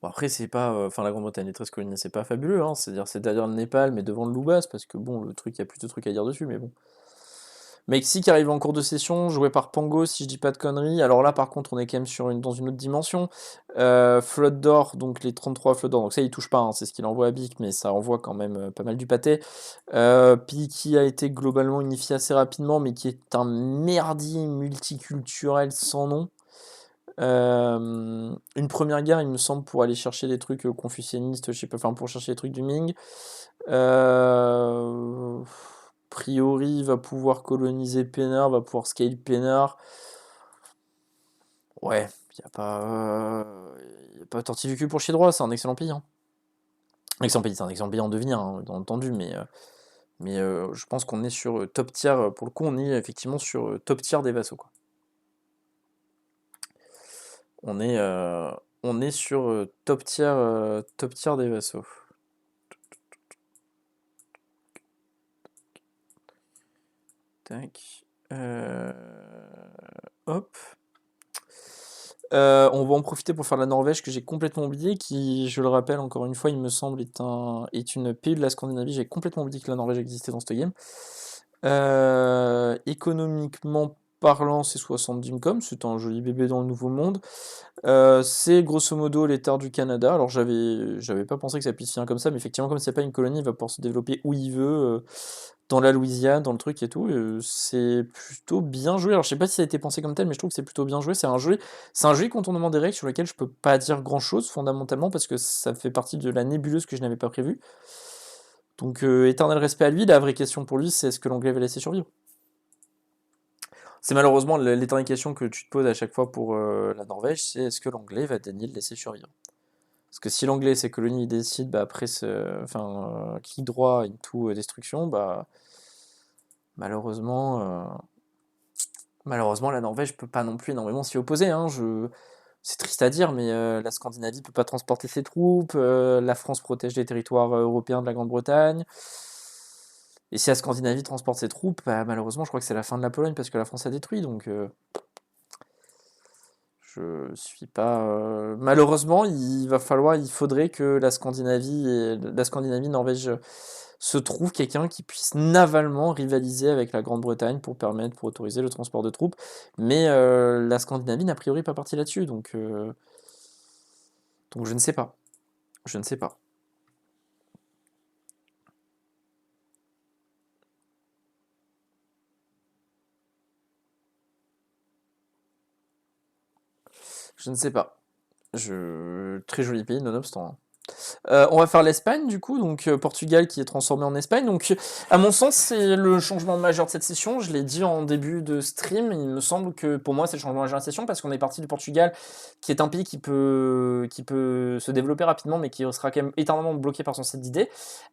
Bon, après, c'est pas. Enfin, la Grande-Bretagne, les 13 colonies, c'est pas fabuleux, hein. C'est-à-dire le Népal, mais devant le Loubas, parce que bon, le truc, il y a plus de trucs à dire dessus, mais bon. Mexique arrive en cours de session, joué par Pango, si je dis pas de conneries. Alors là, par contre, on est quand même dans une autre dimension. Flotte d'or, donc les 33 flottes d'or. Donc ça, il touche pas, hein, c'est ce qu'il envoie à Bic, mais ça envoie quand même pas mal du pâté. Puis qui a été globalement unifié assez rapidement, mais qui est un merdier multiculturel sans nom. Une première guerre, il me semble, pour aller chercher des trucs confucianistes, je sais pas, enfin pour chercher les trucs du Ming. Priori, va pouvoir coloniser Pénard, va pouvoir scale Pénard. Ouais, y a pas tortille du cul pour chier droit, c'est un excellent pays, hein. Excellent pays, c'est un excellent pays en devenir, hein, bien entendu, mais je pense qu'on est sur top tier, pour le coup, on est effectivement sur top tier des vassaux, quoi. On est, euh, on est sur top tier des vassaux. Tac. Hop. On va en profiter pour faire la Norvège que j'ai complètement oublié, qui, je le rappelle encore une fois, il me semble, est une pays de la Scandinavie. J'ai complètement oublié que la Norvège existait dans ce game. Économiquement parlant, c'est 70 comme, c'est un joli bébé dans le Nouveau Monde. C'est grosso modo les terres du Canada. Alors j'avais pas pensé que ça puisse finir comme ça, mais effectivement, comme c'est pas une colonie, il va pouvoir se développer où il veut, dans la Louisiane, dans le truc et tout. C'est plutôt bien joué. Alors je sais pas si ça a été pensé comme tel, mais je trouve que c'est plutôt bien joué. C'est un joli contournement des règles sur lequel je peux pas dire grand chose fondamentalement parce que ça fait partie de la nébuleuse que je n'avais pas prévue. Donc éternel respect à lui. La vraie question pour lui, c'est est-ce que l'anglais va laisser survivre? C'est malheureusement l'éternelle question que tu te poses à chaque fois pour la Norvège, c'est est-ce que l'anglais va daigner le laisser survivre? Parce que si l'anglais, ces colonies décident, bah, après, clic droit into destruction, bah, malheureusement, malheureusement, la Norvège peut pas non plus énormément s'y opposer, hein. C'est triste à dire, mais la Scandinavie peut pas transporter ses troupes, la France protège les territoires européens de la Grande-Bretagne. Et si la Scandinavie transporte ses troupes, bah, malheureusement, je crois que c'est la fin de la Pologne parce que la France a détruit, donc je suis pas. Malheureusement, il faudrait que la Scandinavie, Norvège, se trouve quelqu'un qui puisse navalement rivaliser avec la Grande-Bretagne pour autoriser le transport de troupes. Mais la Scandinavie n'a a priori pas partie là-dessus, donc je ne sais pas. Je ne sais pas. Je ne sais pas. Très joli pays, nonobstant, hein. On va faire l'Espagne du coup, donc Portugal qui est transformé en Espagne. Donc à mon sens c'est le changement majeur de cette session. Je l'ai dit en début de stream, il me semble que pour moi c'est le changement majeur de la session parce qu'on est parti du Portugal qui est un pays qui peut se développer rapidement mais qui sera quand même éternellement bloqué par son set d'idées,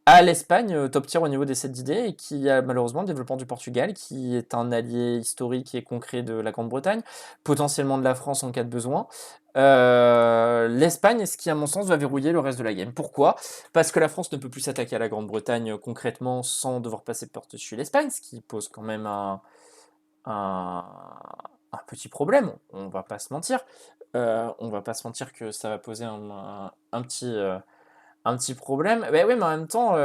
à l'Espagne, top tier au niveau des sets d'idées et qui a malheureusement le développement du Portugal qui est un allié historique et concret de la Grande-Bretagne, potentiellement de la France en cas de besoin. L'Espagne est ce qui, à mon sens, va verrouiller le reste de la game. Pourquoi? Parce que la France ne peut plus s'attaquer à la Grande-Bretagne concrètement sans devoir passer par-dessus l'Espagne, ce qui pose quand même un, un petit problème. On va pas se mentir. On va pas se mentir que ça va poser un petit problème. Ben oui, mais en même temps,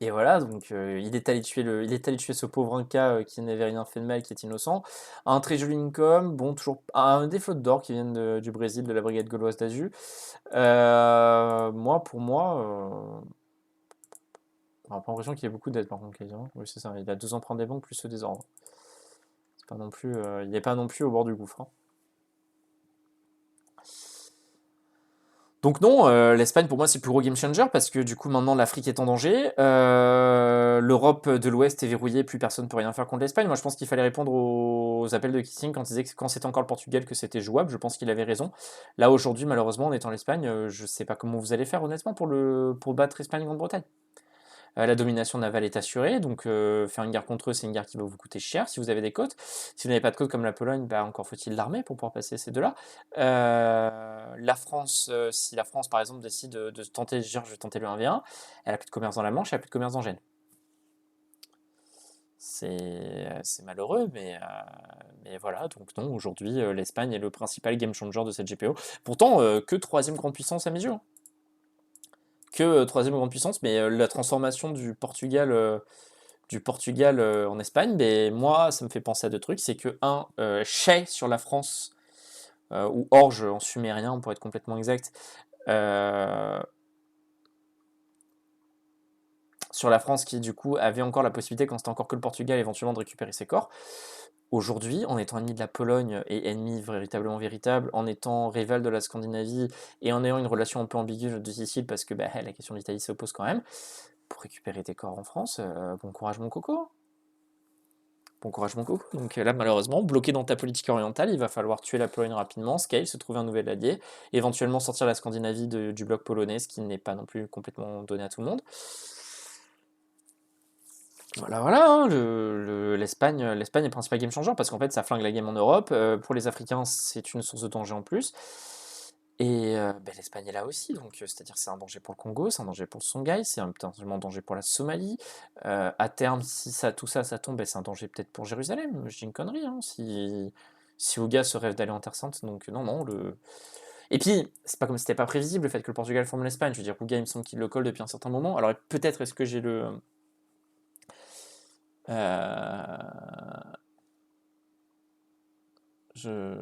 et voilà, donc il est allé tuer ce pauvre Inca qui n'avait rien fait de mal, qui est innocent. Un très joli income, bon, toujours des flottes d'or qui viennent du Brésil, de la brigade gauloise d'Azu. Pour moi, on n'a pas l'impression qu'il y ait beaucoup d'aide par contre, quasiment. Oui, c'est ça, il a 2 emprunts des banques plus ceux des ordres. C'est pas non plus, il n'est pas non plus au bord du gouffre, hein. Donc non, l'Espagne pour moi c'est le plus gros game changer parce que du coup maintenant l'Afrique est en danger, l'Europe de l'Ouest est verrouillée, plus personne ne peut rien faire contre l'Espagne. Moi je pense qu'il fallait répondre aux appels de Keating quand il disait que quand c'était encore le Portugal que c'était jouable, je pense qu'il avait raison. Là aujourd'hui malheureusement en étant l'Espagne, je sais pas comment vous allez faire honnêtement pour battre Espagne-Grande-Bretagne. La domination navale est assurée, donc faire une guerre contre eux, c'est une guerre qui va vous coûter cher si vous avez des côtes. Si vous n'avez pas de côtes comme la Pologne, bah, encore faut-il l'armée pour pouvoir passer ces deux-là. La France, si la France par exemple décide de tenter, je vais tenter le 1v1, elle a plus de commerce dans la Manche, elle a plus de commerce dans Gênes. C'est malheureux, mais voilà, donc non, aujourd'hui l'Espagne est le principal game changer de cette GPO. Pourtant, que troisième grande puissance à mes yeux, hein. Que troisième grande puissance, mais la transformation du Portugal en Espagne, mais moi, ça me fait penser à deux trucs. C'est que, Chay sur la France, ou Orge en sumérien, pour être complètement exact, euh, sur la France qui, du coup, avait encore la possibilité, quand c'était encore que le Portugal, éventuellement de récupérer ses corps. Aujourd'hui, en étant ennemi de la Pologne et ennemi véritablement véritable, en étant rival de la Scandinavie et en ayant une relation un peu ambiguë de Sicile, parce que bah, la question de l'Italie s'oppose quand même, pour récupérer tes corps en France, bon courage mon coco. Bon courage mon coco. Donc là malheureusement, bloqué dans ta politique orientale, il va falloir tuer la Pologne rapidement, scale, se trouver un nouvel allié, éventuellement sortir la Scandinavie du bloc polonais, ce qui n'est pas non plus complètement donné à tout le monde. Voilà, voilà, hein, l'Espagne est le principal game changer parce qu'en fait ça flingue la game en Europe. Pour les Africains, c'est une source de danger en plus. Et l'Espagne est là aussi, donc c'est-à-dire c'est un danger pour le Congo, c'est un danger pour le Songhai, c'est un potentiellement danger pour la Somalie. À terme, si tout ça, ça tombe, c'est un danger peut-être pour Jérusalem. Je dis une connerie, hein, si Ouga se rêve d'aller en Terre Sainte, donc non, non. Et puis, c'est pas comme si c'était pas prévisible le fait que le Portugal forme l'Espagne. Je veux dire, Ouga, il me semble qu'il le colle depuis un certain moment. Alors peut-être est-ce que j'ai le. Euh, je,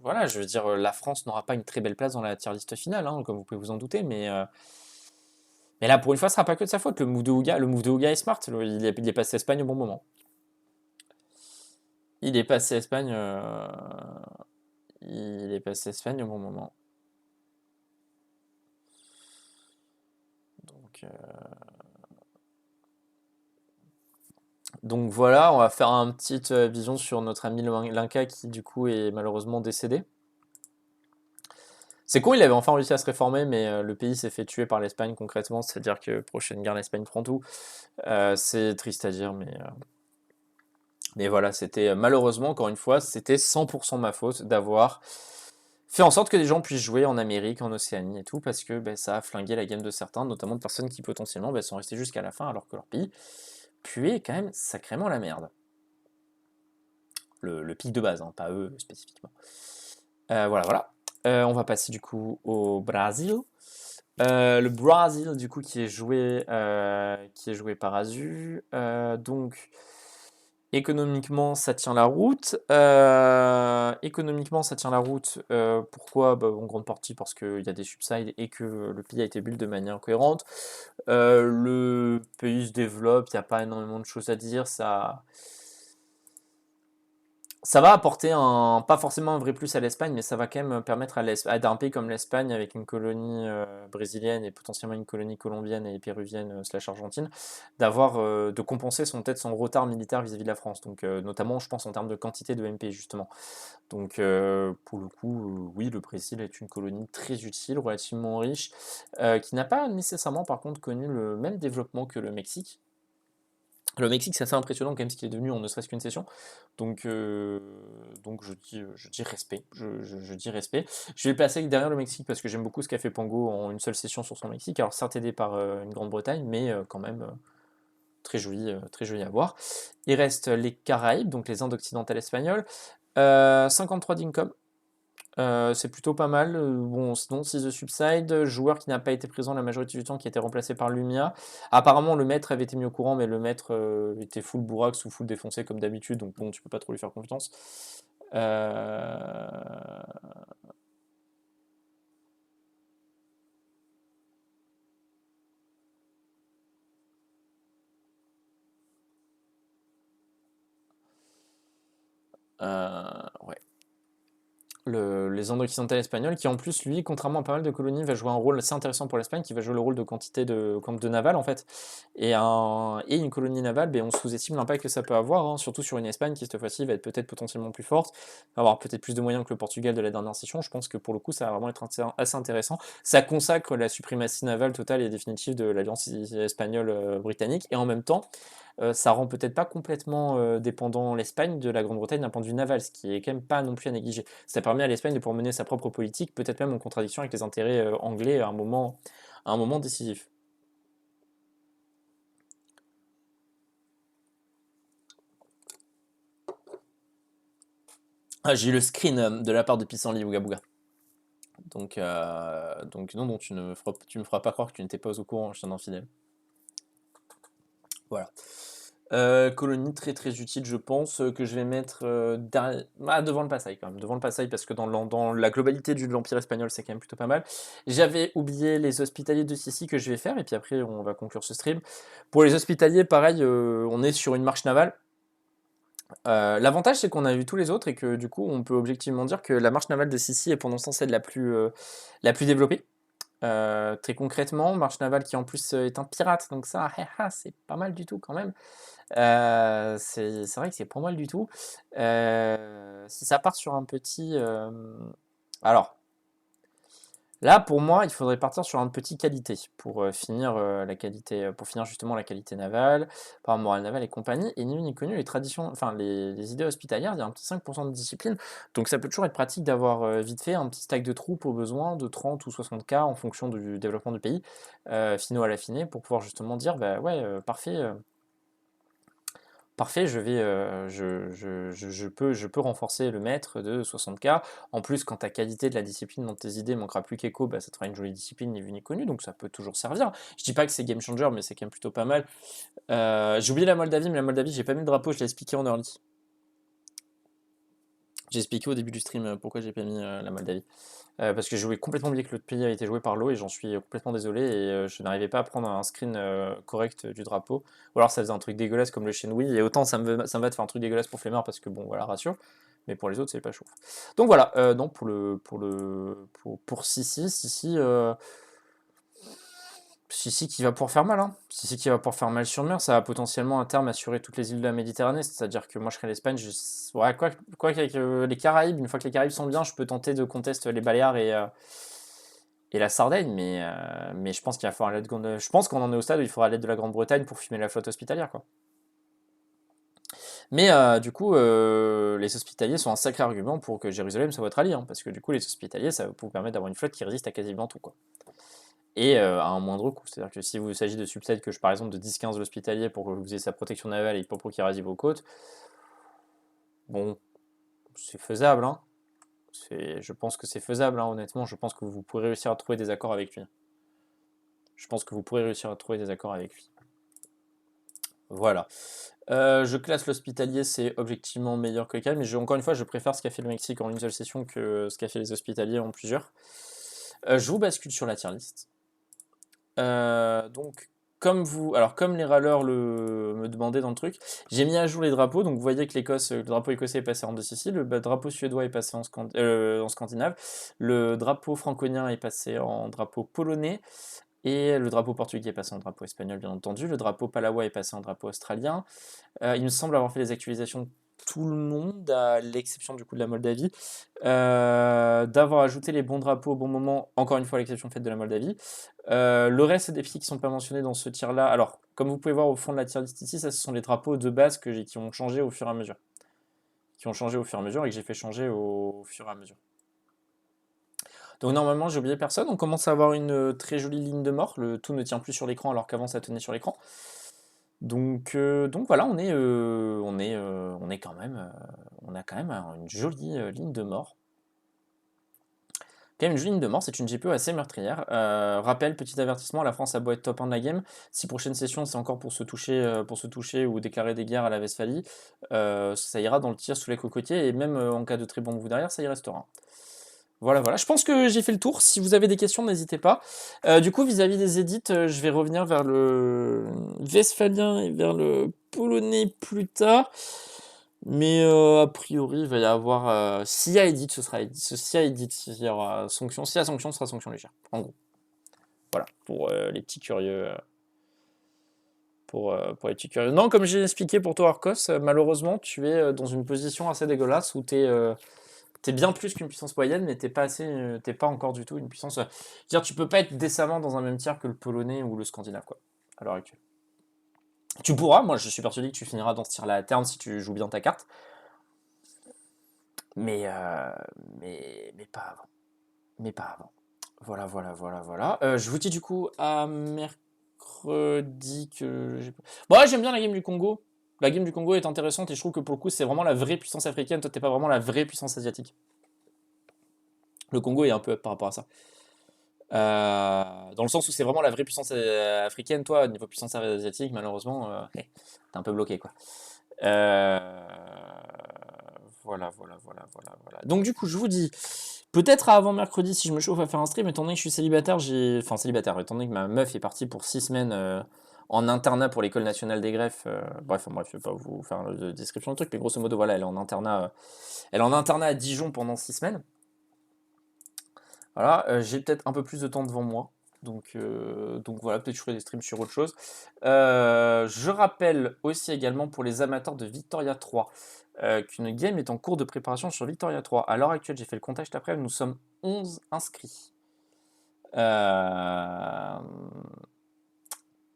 voilà, je veux dire, la France n'aura pas une très belle place dans la tier list finale, hein, comme vous pouvez vous en douter, mais là, pour une fois, ce sera pas que de sa faute. Le move de Ouga est smart. Il est passé Espagne au bon moment. Il est passé Espagne, il est passé Espagne au bon moment. Donc voilà, on va faire une petite vision sur notre ami Linka qui du coup est malheureusement décédé. C'est con, il avait enfin réussi à se réformer, mais le pays s'est fait tuer par l'Espagne concrètement, c'est-à-dire que prochaine guerre, l'Espagne prend tout. C'est triste à dire, mais voilà, c'était malheureusement, encore une fois, c'était 100% ma faute d'avoir fait en sorte que des gens puissent jouer en Amérique, en Océanie et tout, parce que ça a flingué la game de certains, notamment de personnes qui potentiellement sont restées jusqu'à la fin alors que leur pays puait quand même sacrément la merde. Le pic de base, hein, pas eux spécifiquement. Voilà, voilà. On va passer du coup au Brésil. Le Brésil, du coup, qui est joué par Azu. Donc, économiquement, ça tient la route. Pourquoi? En grande partie parce qu'il y a des subsides et que le pays a été build de manière cohérente. Le pays se développe, il n'y a pas énormément de choses à dire. Ça va apporter pas forcément un vrai plus à l'Espagne, mais ça va quand même permettre à un pays comme l'Espagne, avec une colonie brésilienne et potentiellement une colonie colombienne et péruvienne slash argentine, de compenser peut-être son retard militaire vis-à-vis de la France. Donc notamment, je pense en termes de quantité de MP justement. Donc pour le coup, oui, le Brésil est une colonie très utile, relativement riche, qui n'a pas nécessairement par contre connu le même développement que le Mexique. Le Mexique, c'est assez impressionnant quand même ce qu'il est devenu en ne serait-ce qu'une session. Donc je dis respect. Je dis respect. Je vais passer derrière le Mexique parce que j'aime beaucoup ce qu'a fait Pango en une seule session sur son Mexique. Alors certes aidé par une Grande-Bretagne, mais quand même très joli à voir. Il reste les Caraïbes, donc les Indes occidentales espagnoles. 53 d'income. C'est plutôt pas mal. Bon, sinon, si The Subside, joueur qui n'a pas été présent la majorité du temps, qui a été remplacé par Lumia. Apparemment, le maître avait été mis au courant, mais le maître était full bourrax ou full défoncé comme d'habitude, donc bon, tu peux pas trop lui faire confiance. Euh, ouais. Les Andes occidentales espagnoles, qui en plus, lui, contrairement à pas mal de colonies, va jouer un rôle assez intéressant pour l'Espagne, qui va jouer le rôle de quantité de navale en fait. Et une colonie navale, ben, on sous-estime l'impact que ça peut avoir, hein, surtout sur une Espagne qui cette fois-ci va être peut-être potentiellement plus forte, va avoir peut-être plus de moyens que le Portugal de la dernière session. Je pense que pour le coup, ça va vraiment être assez intéressant. Ça consacre la suprématie navale totale et définitive de l'alliance espagnole britannique, et en même temps, ça rend peut-être pas complètement dépendant l'Espagne de la Grande-Bretagne d'un point de vue naval, ce qui est quand même pas non plus à négliger. Ça permet à l'Espagne de pouvoir mener sa propre politique, peut-être même en contradiction avec les intérêts anglais à un moment décisif. Ah, j'ai eu le screen de la part de Pissenlit Bouga Bouga. Donc non, tu me feras pas croire que tu n'étais pas au courant, je t'en infidèle. Voilà. Colonie très utile, je pense, que je vais mettre devant le Passaï quand même. Devant le Passaï, parce que dans la globalité de l'Empire espagnol, c'est quand même plutôt pas mal. J'avais oublié les hospitaliers de Sissi que je vais faire, et puis après, on va conclure ce stream. Pour les hospitaliers, pareil, on est sur une marche navale. L'avantage, c'est qu'on a vu tous les autres, et que du coup, on peut objectivement dire que la marche navale de Sissi est pendant ce temps celle la plus développée. Très concrètement, marche navale qui en plus est un pirate, donc ça, c'est pas mal du tout quand même. C'est vrai que c'est pas mal du tout. Si ça part sur un petit. Alors, là, pour moi, il faudrait partir sur un petit qualité pour finir la qualité, pour finir justement la qualité navale, par morale navale et compagnie. Et ni vu ni connu, les traditions, enfin les idées hospitalières, il y a un petit 5% de discipline. Donc ça peut toujours être pratique d'avoir vite fait un petit stack de troupes au besoin de 30 ou 60K en fonction du développement du pays, finaux à l'affiné, pour pouvoir justement dire, bah ouais, parfait. Parfait, je peux renforcer le maître de 60K. En plus, quand ta qualité de la discipline dans tes idées manquera plus qu'écho, bah, ça te fera une jolie discipline, ni vue ni connue, donc ça peut toujours servir. Je dis pas que c'est game changer, mais c'est quand même plutôt pas mal. J'ai oublié la Moldavie, mais la Moldavie, j'ai pas mis le drapeau, je l'ai expliqué en early. J'ai expliqué au début du stream pourquoi j'ai pas mis la Moldavie. Parce que j'ai complètement oublié que l'autre pays a été joué par l'eau, et j'en suis complètement désolé, et je n'arrivais pas à prendre un screen correct du drapeau. Ou alors ça faisait un truc dégueulasse comme le Shenhui, et autant ça me va de faire un truc dégueulasse pour Flemmard parce que bon voilà, rassure, mais pour les autres c'est pas chaud. Donc voilà, non, pour Sissi qui va pouvoir faire mal, hein. Sissi qui va pouvoir faire mal sur mer, ça va potentiellement à terme assurer toutes les îles de la Méditerranée, c'est-à-dire que moi je serai l'Espagne, ouais, quoi qu'avec les Caraïbes, une fois que les Caraïbes sont bien, je peux tenter de contester les Baléares et la Sardaigne, mais je pense qu'il va falloir l'aide je pense qu'on en est au stade où il faudra l'aide de la Grande-Bretagne pour fumer la flotte hospitalière, quoi. Mais du coup, les hospitaliers sont un sacré argument pour que Jérusalem soit votre allié, hein, parce que du coup, les hospitaliers, ça va vous permettre d'avoir une flotte qui résiste à quasiment tout, quoi. Et à un moindre coût. C'est-à-dire que si vous s'agit de subside que je par exemple de 10-15 l'hospitalier pour que vous ayez sa protection navale et pour qu'il rasille vos côtes, bon, c'est faisable, hein. Je pense que c'est faisable, hein, honnêtement. Je pense que vous pourrez réussir à trouver des accords avec lui. Je pense que vous pourrez réussir à trouver des accords avec lui. Voilà. Je classe l'hospitalier, c'est objectivement meilleur que le cas, mais encore une fois, je préfère ce qu'a fait le Mexique en une seule session que ce qu'a fait les hospitaliers en plusieurs. Je vous bascule sur la tier list. Donc, comme les râleurs me demandaient dans le truc, j'ai mis à jour les drapeaux. Donc vous voyez que l'Écosse, le drapeau écossais est passé en 2 le drapeau suédois est passé en Scandinave, le drapeau franconien est passé en drapeau polonais, et le drapeau portugais est passé en drapeau espagnol, bien entendu. Le drapeau palawa est passé en drapeau australien. Il me semble avoir fait les actualisations de tout le monde, à l'exception du coup de la Moldavie. D'avoir ajouté les bons drapeaux au bon moment, encore une fois à l'exception faite de la Moldavie. Le reste, c'est des pays qui ne sont pas mentionnés dans ce tir-là. Alors, comme vous pouvez voir au fond de la tier list ici, ça, ce sont les drapeaux de base qui ont changé au fur et à mesure. Qui ont changé au fur et à mesure et que j'ai fait changer au fur et à mesure. Donc normalement, j'ai oublié personne. On commence à avoir une très jolie ligne de mort. Le tout ne tient plus sur l'écran alors qu'avant ça tenait sur l'écran. Donc voilà, on a quand même une jolie ligne de mort. Quand même une jolie ligne de mort, c'est une GPO assez meurtrière. Rappel, petit avertissement, la France a beau être top 1 de la game, si prochaine session c'est encore pour se toucher ou déclarer des guerres à la Westphalie, ça ira dans le tir sous les cocotiers, et même en cas de très bon move derrière, ça y restera. Voilà, voilà. Je pense que j'ai fait le tour. Si vous avez des questions, n'hésitez pas. Du coup, vis-à-vis des edits, je vais revenir vers le westphalien et vers le polonais plus tard. Mais a priori, il va y avoir. S'il y a edit, ce sera edit. S'il y a edit, il y aura sanction. S'il y a sanction, ce sera sanction légère. En gros. Voilà. Pour les petits curieux. Pour les petits curieux. Non, comme j'ai expliqué pour toi, Arcos, malheureusement, tu es dans une position assez dégueulasse où t'es bien plus qu'une puissance moyenne, mais t'es pas encore du tout une puissance. Je veux dire, tu peux pas être décemment dans un même tiers que le polonais ou le scandinave, quoi, à l'heure actuelle. Tu pourras, moi je suis persuadé que tu finiras dans ce tir-là à terme si tu joues bien ta carte. Mais, mais pas avant. Mais pas avant. Voilà, voilà, voilà, voilà. Je vous dis du coup à mercredi que j'ai. Bon, ouais, j'aime bien la game du Congo. La game du Congo est intéressante et je trouve que pour le coup, c'est vraiment la vraie puissance africaine. Toi, t'es pas vraiment la vraie puissance asiatique. Le Congo est un peu up par rapport à ça. Dans le sens où c'est vraiment la vraie puissance africaine, toi, au niveau puissance asiatique, malheureusement, t'es un peu bloqué, quoi. Voilà, voilà, voilà, voilà, voilà. Donc du coup, je vous dis, peut-être avant mercredi, si je me chauffe à faire un stream, étant donné que je suis célibataire, enfin célibataire, étant donné que ma meuf est partie pour 6 semaines en internat pour l'École nationale des greffes, bref, je vais pas vous faire la description du truc, mais grosso modo, voilà, elle est en internat à Dijon pendant 6 semaines. Voilà, j'ai peut-être un peu plus de temps devant moi. Donc voilà, peut-être je ferai des streams sur autre chose. Je rappelle aussi également pour les amateurs de Victoria 3 qu'une game est en cours de préparation sur Victoria 3. À l'heure actuelle, j'ai fait le comptage cet après, nous sommes 11 inscrits.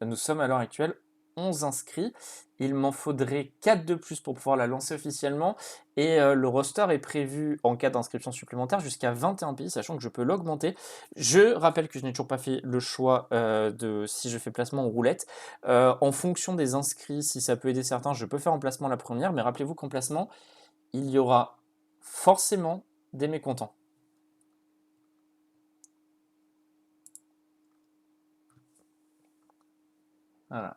Nous sommes à l'heure actuelle 11 inscrits. Il m'en faudrait 4 de plus pour pouvoir la lancer officiellement. Et le roster est prévu en cas d'inscription supplémentaire jusqu'à 21 pays, sachant que je peux l'augmenter. Je rappelle que je n'ai toujours pas fait le choix de si je fais placement ou roulette. En fonction des inscrits, si ça peut aider certains, je peux faire en placement la première. Mais rappelez-vous qu'en placement, il y aura forcément des mécontents. Voilà.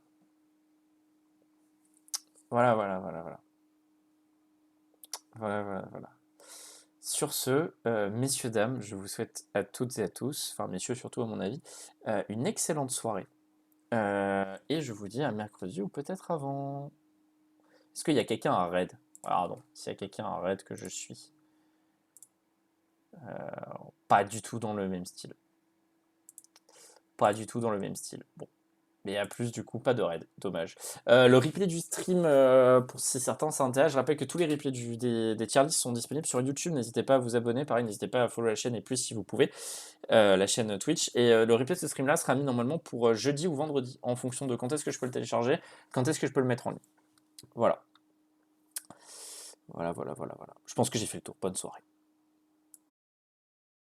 Voilà, voilà, voilà, voilà. Voilà, voilà, voilà. Sur ce, messieurs, dames, je vous souhaite à toutes et à tous, enfin messieurs surtout à mon avis, une excellente soirée. Et je vous dis à mercredi ou peut-être avant. Est-ce qu'il y a quelqu'un à raid? Pardon, s'il y a quelqu'un à raid que je suis. Pas du tout dans le même style. Pas du tout dans le même style. Bon. Mais à plus, du coup, pas de raid. Dommage. Le replay du stream, pour si certains s'intéressent, je rappelle que tous les replays des tier lists sont disponibles sur YouTube. N'hésitez pas à vous abonner. Pareil, n'hésitez pas à follow la chaîne et plus si vous pouvez, la chaîne Twitch. Et le replay de ce stream-là sera mis normalement pour jeudi ou vendredi, en fonction de quand est-ce que je peux le télécharger, quand est-ce que je peux le mettre en ligne. Voilà. Voilà, voilà, voilà, voilà. Je pense que j'ai fait le tour. Bonne soirée.